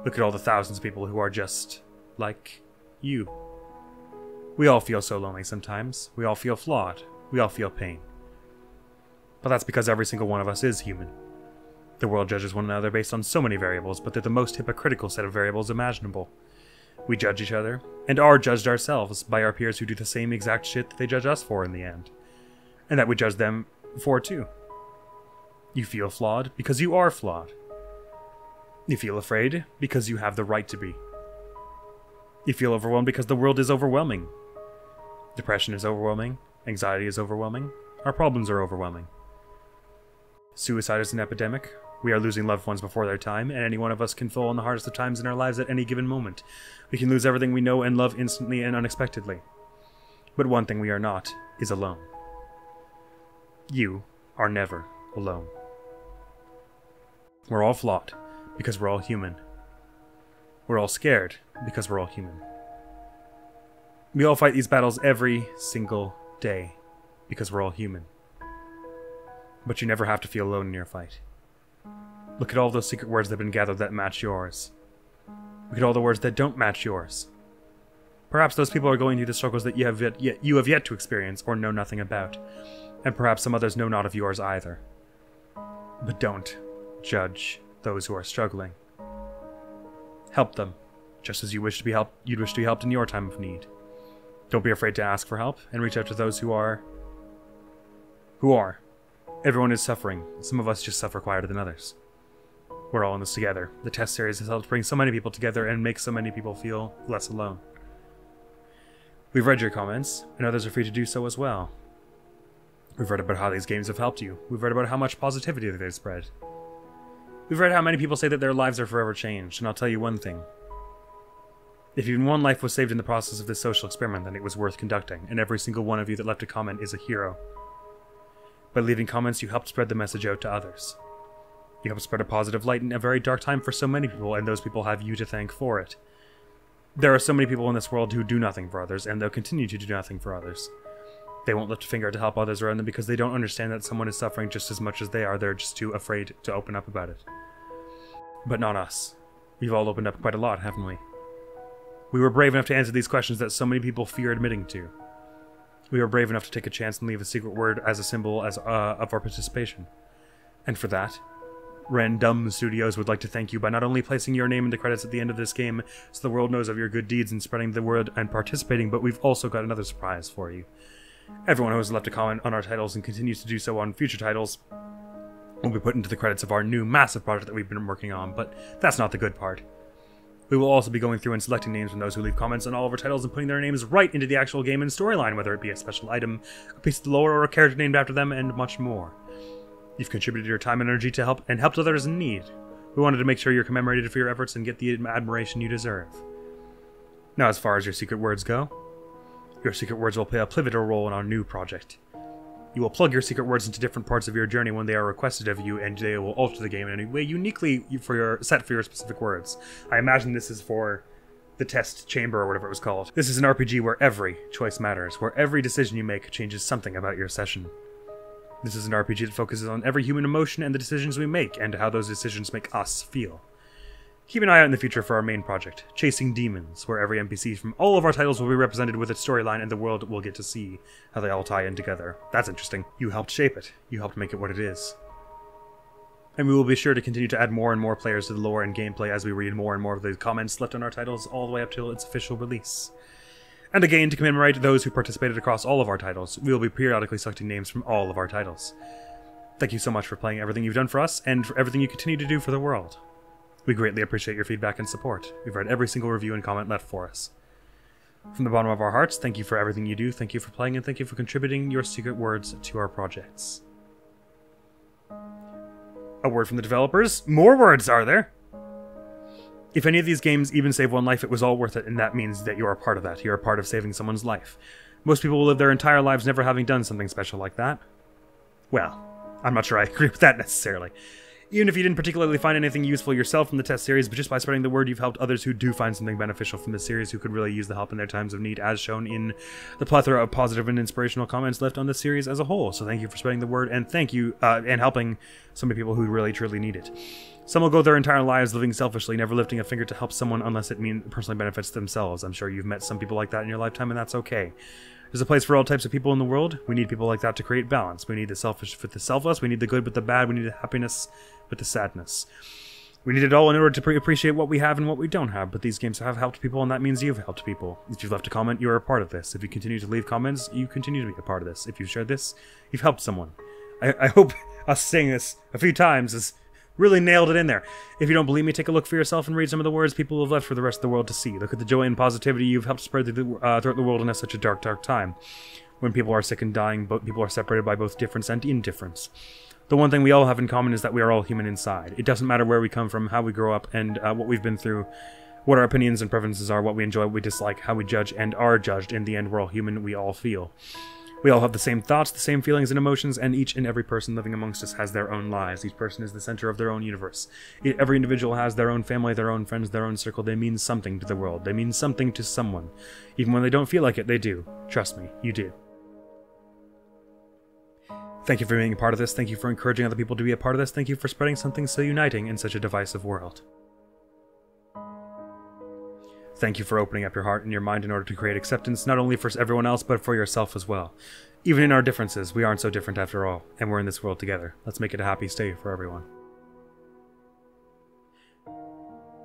Look at all the thousands of people who are just like you. We all feel so lonely sometimes. We all feel flawed. We all feel pain. But that's because every single one of us is human. The world judges one another based on so many variables, but they're the most hypocritical set of variables imaginable. We judge each other, and are judged ourselves by our peers who do the same exact shit that they judge us for in the end. And that we judge them for too. You feel flawed because you are flawed. You feel afraid because you have the right to be. You feel overwhelmed because the world is overwhelming. Depression is overwhelming. Anxiety is overwhelming. Our problems are overwhelming. Suicide is an epidemic. We are losing loved ones before their time, and any one of us can fall in the hardest of times in our lives at any given moment. We can lose everything we know and love instantly and unexpectedly. But one thing we are not is alone. You are never alone. We're all flawed because we're all human. We're all scared because we're all human. We all fight these battles every single day because we're all human. But you never have to feel alone in your fight. Look at all those secret words that have been gathered that match yours. Look at all the words that don't match yours. Perhaps those people are going through the struggles that you have yet to experience or know nothing about. And perhaps some others know not of yours either. But don't judge those who are struggling. Help them, just as you'd wish to be helped in your time of need. Don't be afraid to ask for help, and reach out to those who are. Everyone is suffering. Some of us just suffer quieter than others. We're all in this together. The test series has helped bring so many people together and make so many people feel less alone. We've read your comments, and others are free to do so as well. We've read about how these games have helped you. We've read about how much positivity they've spread. We've read how many people say that their lives are forever changed, and I'll tell you one thing. If even one life was saved in the process of this social experiment, then it was worth conducting, and every single one of you that left a comment is a hero. By leaving comments, you helped spread the message out to others. You helped spread a positive light in a very dark time for so many people, and those people have you to thank for it. There are so many people in this world who do nothing for others, and they'll continue to do nothing for others. They won't lift a finger to help others around them because they don't understand that someone is suffering just as much as they are. They're just too afraid to open up about it. But not us. We've all opened up quite a lot, haven't we? We were brave enough to answer these questions that so many people fear admitting to. We were brave enough to take a chance and leave a secret word as a symbol of our participation. And for that, Random Studios would like to thank you by not only placing your name in the credits at the end of this game so the world knows of your good deeds and spreading the word and participating, but we've also got another surprise for you. Everyone who has left a comment on our titles and continues to do so on future titles will be put into the credits of our new massive project that we've been working on, but that's not the good part. We will also be going through and selecting names from those who leave comments on all of our titles and putting their names right into the actual game and storyline, whether it be a special item, a piece of the lore, or a character named after them, and much more. You've contributed your time and energy to help and helped others in need. We wanted to make sure you're commemorated for your efforts and get the admiration you deserve. Now, as far as your secret words go, your secret words will play a pivotal role in our new project. You will plug your secret words into different parts of your journey when they are requested of you, and they will alter the game in a way uniquely set for your specific words. I imagine this is for the test chamber or whatever it was called. This is an RPG where every choice matters, where every decision you make changes something about your session. This is an RPG that focuses on every human emotion and the decisions we make, and how those decisions make us feel. Keep an eye out in the future for our main project, Chasing Demons, where every NPC from all of our titles will be represented with its storyline, and the world will get to see how they all tie in together. That's interesting. You helped shape it. You helped make it what it is. And we will be sure to continue to add more and more players to the lore and gameplay as we read more and more of the comments left on our titles all the way up till its official release. And again, to commemorate those who participated across all of our titles, we will be periodically selecting names from all of our titles. Thank you so much for playing everything you've done for us, and for everything you continue to do for the world. We greatly appreciate your feedback and support. We've read every single review and comment left for us. From the bottom of our hearts, thank you for everything you do, thank you for playing, and thank you for contributing your secret words to our projects. A word from the developers. More words, are there? If any of these games even save one life, it was all worth it, and that means that you are a part of that. You're a part of saving someone's life. Most people will live their entire lives never having done something special like that. Well, I'm not sure I agree with that necessarily. Even if you didn't particularly find anything useful yourself from the test series, but just by spreading the word, you've helped others who do find something beneficial from this series who could really use the help in their times of need, as shown in the plethora of positive and inspirational comments left on the series as a whole. So thank you for spreading the word, and thank you, and helping so many people who really, truly need it. Some will go their entire lives living selfishly, never lifting a finger to help someone unless it personally benefits themselves. I'm sure you've met some people like that in your lifetime, and that's okay. There's a place for all types of people in the world. We need people like that to create balance. We need the selfish with the selfless. We need the good with the bad. We need the happiness with the sadness. We need it all in order to appreciate what we have and what we don't have, but these games have helped people, and that means you've helped people. If you've left a comment, you're a part of this. If you continue to leave comments, you continue to be a part of this. If you've shared this, you've helped someone. I hope us saying this a few times has really nailed it in there. If you don't believe me, take a look for yourself and read some of the words people have left for the rest of the world to see. Look at the joy and positivity you've helped spread throughout the world in such a dark, dark time. When people are sick and dying, people are separated by both difference and indifference. The one thing we all have in common is that we are all human inside. It doesn't matter where we come from, how we grow up, and what we've been through, what our opinions and preferences are, what we enjoy, what we dislike, how we judge and are judged. In the end, we're all human, we all feel. We all have the same thoughts, the same feelings and emotions, and each and every person living amongst us has their own lives. Each person is the center of their own universe. Every individual has their own family, their own friends, their own circle. They mean something to the world. They mean something to someone. Even when they don't feel like it, they do. Trust me, you do. Thank you for being a part of this. Thank you for encouraging other people to be a part of this. Thank you for spreading something so uniting in such a divisive world. Thank you for opening up your heart and your mind in order to create acceptance, not only for everyone else, but for yourself as well. Even in our differences, we aren't so different after all, and we're in this world together. Let's make it a happy stay for everyone.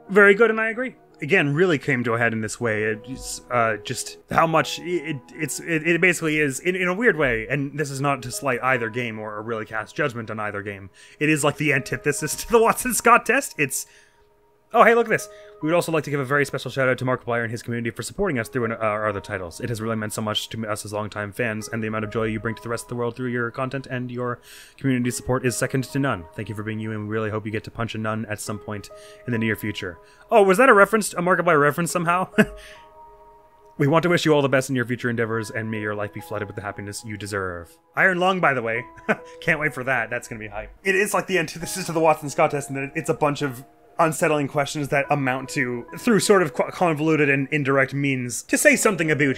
Very good, and I agree. Again, really came to a head in this way. It's just how much it basically is, in a weird way, and this is not to slight either game or really cast judgment on either game. It is like the antithesis to the Watson-Scott test. It's... Oh, hey, look at this. We would also like to give a very special shout out to Markiplier and his community for supporting us through our other titles. It has really meant so much to us as longtime fans, and the amount of joy you bring to the rest of the world through your content and your community support is second to none. Thank you for being you, and we really hope you get to punch a nun at some point in the near future. Oh, was that a Markiplier reference somehow? We want to wish you all the best in your future endeavors, and may your life be flooded with the happiness you deserve. Iron Lung, by the way. Can't wait for that. That's gonna be hype. It is like the antithesis to the Watson-Scott test, and it's a bunch of unsettling questions that amount to, through sort of convoluted and indirect means, to say something about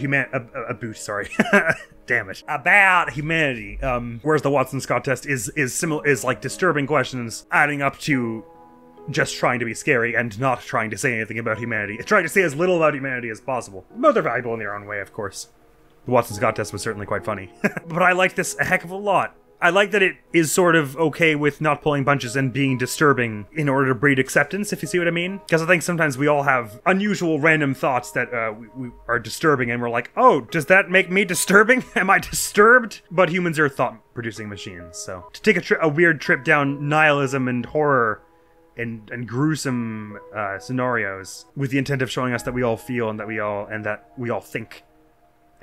damn it, about humanity. Whereas the Watson-Scott test is like disturbing questions adding up to just trying to be scary and not trying to say anything about humanity. It's trying to say as little about humanity as possible. Both are valuable in their own way, of course. The Watson-Scott test was certainly quite funny. But I like this a heck of a lot. I like that it is sort of okay with not pulling punches and being disturbing in order to breed acceptance, if you see what I mean. Because I think sometimes we all have unusual random thoughts that we are disturbing, and we're like, oh, does that make me disturbing? Am I disturbed? But humans are thought-producing machines, so. To take a weird trip down nihilism and horror and gruesome scenarios with the intent of showing us that we all feel and that we all think.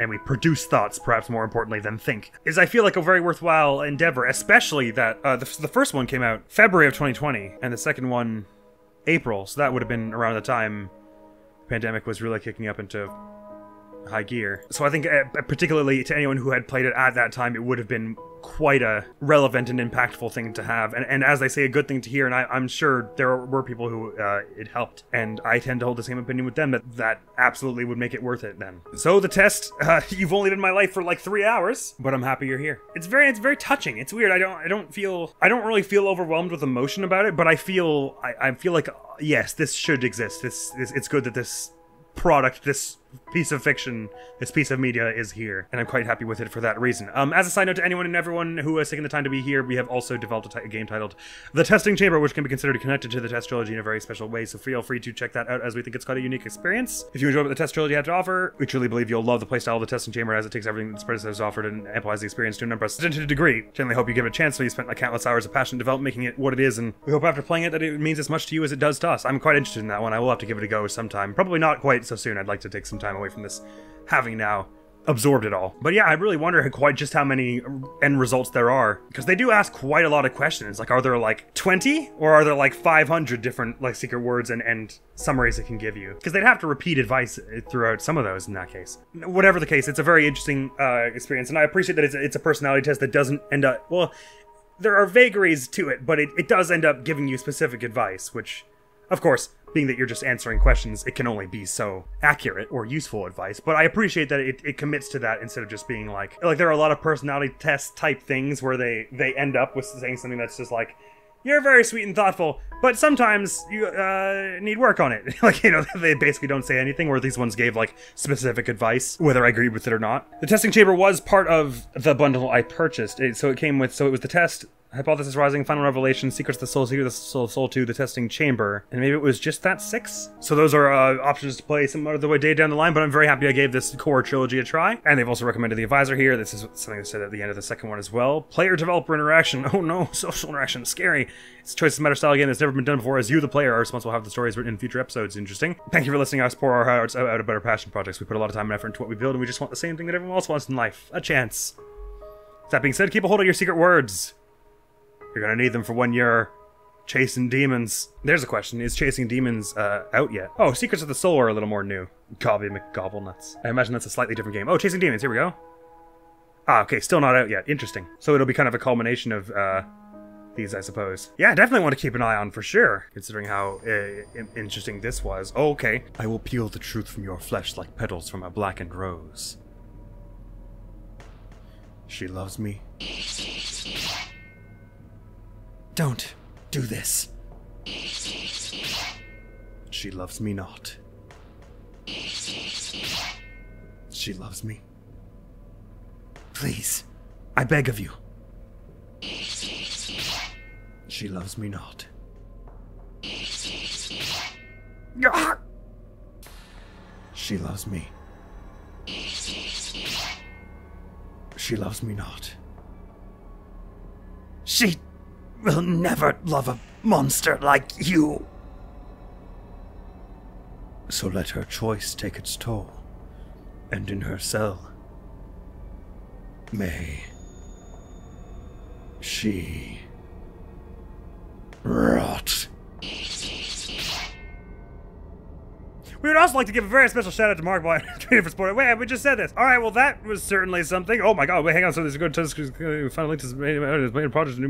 And we produce thoughts, perhaps more importantly than think, is I feel like a very worthwhile endeavor, especially that the first one came out February of 2020, and the second one April, so that would have been around the time the pandemic was really kicking up into high gear. So I think particularly to anyone who had played it at that time, it would have been quite a relevant and impactful thing to have, and as they say, a good thing to hear, and I'm sure there were people who it helped, and I tend to hold the same opinion with them, that absolutely would make it worth it then. So the test, you've only been in my life for like 3 hours, but I'm happy you're here. It's very touching. It's weird. I don't really feel overwhelmed with emotion about it, but I feel like, yes, this should exist. It's good that this product, this piece of fiction, this piece of media is here, and I'm quite happy with it for that reason. As a side note to anyone and everyone who has taken the time to be here, we have also developed a game titled The Testing Chamber, which can be considered connected to the Test Trilogy in a very special way, so feel free to check that out, as we think it's quite a unique experience. If you enjoy what the Test Trilogy had to offer, we truly believe you'll love the playstyle of the Testing Chamber, as it takes everything that its predecessors offered and amplifies the experience to an unprecedented degree. Generally hope you give it a chance, so you spent like countless hours of passionate development making it what it is, and we hope after playing it that it means as much to you as it does to us. I'm quite interested in that one. I will have to give it a go sometime. Probably not quite so soon. I'd like to take some time away from this, having now absorbed it all. But yeah, I really wonder quite just how many end results there are, because they do ask quite a lot of questions. Like, are there like 20 or are there like 500 different like secret words and summaries it can give you? Because they'd have to repeat advice throughout some of those in that case. Whatever the case, it's a very interesting experience, and I appreciate that it's a personality test that doesn't end up, well, there are vagaries to it, but it does end up giving you specific advice, which, of course, being that you're just answering questions, it can only be so accurate or useful advice. But I appreciate that it commits to that instead of just being like there are a lot of personality test type things where they end up with saying something that's just like, you're very sweet and thoughtful, but sometimes you need work on it. Like, you know, they basically don't say anything, where these ones gave, like, specific advice, whether I agreed with it or not. The testing chamber was part of the bundle I purchased. So it was the test, Hypothesis Rising, Final Revelation, Secrets of the Soul 2, the testing chamber, and maybe it was just that 6? So those are options to play some other way day down the line, but I'm very happy I gave this core trilogy a try. And they've also recommended the advisor here. This is something they said at the end of the second one as well. Player-developer interaction. Oh no, social interaction, scary. It's a choice of matter style again that's never been done before, as you, the player, are responsible to have the stories written in future episodes. Interesting. Thank you for listening. I pour our hearts out of better passion projects. We put a lot of time and effort into what we build, and we just want the same thing that everyone else wants in life. A chance. That being said, keep a hold of your secret words. You're gonna need them for when you're chasing demons. There's a question. Is Chasing Demons out yet? Oh, Secrets of the Soul are a little more new. Gobby McGobblenuts. I imagine that's a slightly different game. Oh, Chasing Demons. Here we go. Ah, okay. Still not out yet. Interesting. So it'll be kind of a culmination of these, I suppose. Yeah, I definitely want to keep an eye on for sure, considering how interesting this was. Oh, okay. I will peel the truth from your flesh like petals from a blackened rose. She loves me. Don't do this. She loves me not. She loves me. Please, I beg of you. She loves me not. She loves me. She loves me not. She will never love a monster like you. So let her choice take its toll, and in her cell, may she rot. We would also like to give a very special shout out to Mark Boyd for supporting. Wait, we just said this. All right, well that was certainly something. Oh my God, wait, hang on. So there's a good final link to his project.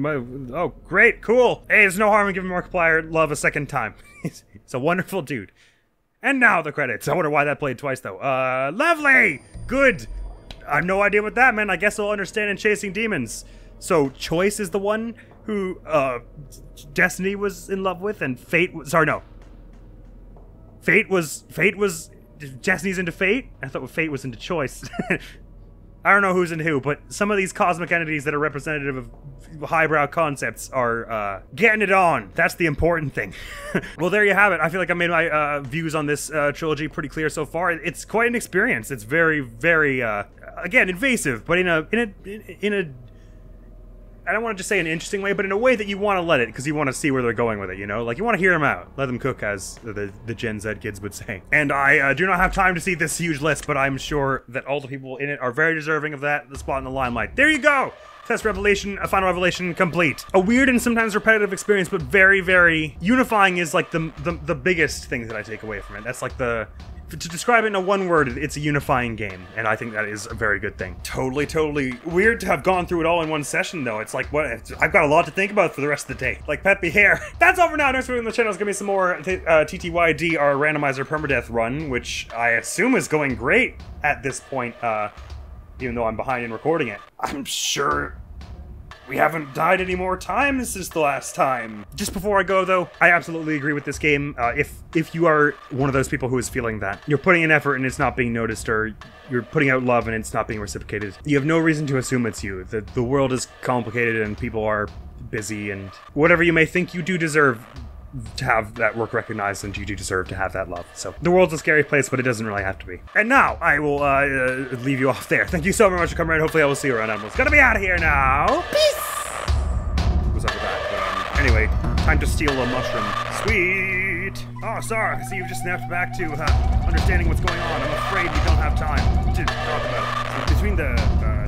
Oh, great, cool. Hey, there's no harm in giving Markiplier love a second time. He's a wonderful dude. And now the credits. I wonder why that played twice though. Lovely, good. I have no idea what that meant. I guess I'll understand in Chasing Demons. So Choice is the one who Destiny was in love with, and Fate was. Sorry, no. Fate was Destiny's into Fate? I thought Fate was into Choice. I don't know who's into who, but some of these cosmic entities that are representative of highbrow concepts are getting it on. That's the important thing. Well, there you have it. I feel like I made my views on this trilogy pretty clear so far. It's quite an experience. It's very, very again, invasive, but in a I don't want to just say an interesting way, but in a way that you want to let it, because you want to see where they're going with it, you know? Like, you want to hear them out. Let them cook, as the Gen Z kids would say. And I do not have time to see this huge list, but I'm sure that all the people in it are very deserving of that, the spot in the limelight. There you go! Test revelation, a final revelation complete. A weird and sometimes repetitive experience, but very, very unifying is like the biggest thing that I take away from it. That's like to describe it in a one word, it's a unifying game, and I think that is a very good thing. Totally weird to have gone through it all in one session, though. It's like, what? I've got a lot to think about for the rest of the day. Like peppy hair. That's all for now. Next week on the channel is gonna be some more TTYD, our randomizer permadeath run, which I assume is going great at this point, even though I'm behind in recording it. I'm sure we haven't died any more times since the last time. Just before I go, though, I absolutely agree with this game. If you are one of those people who is feeling that you're putting in effort and it's not being noticed, or you're putting out love and it's not being reciprocated, you have no reason to assume it's you. The world is complicated and people are busy, and whatever you may think, you do deserve to have that work recognized, and you do deserve to have that love. So the world's a scary place, but it doesn't really have to be. And now I will leave you off there. Thank you so very much for coming around. Hopefully I will see you around. Admiral's gonna be out of here now. Peace. What's up with that? Anyway, time to steal a mushroom. Sweet. Oh, sorry. I see you've just snapped back to understanding what's going on. I'm afraid we don't have time to talk about it. So between the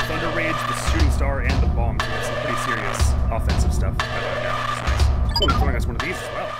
Thunder Rage, the Shooting Star, and the Bomb, we have some pretty serious offensive stuff. Now. Ooh, throwing us one of these as well.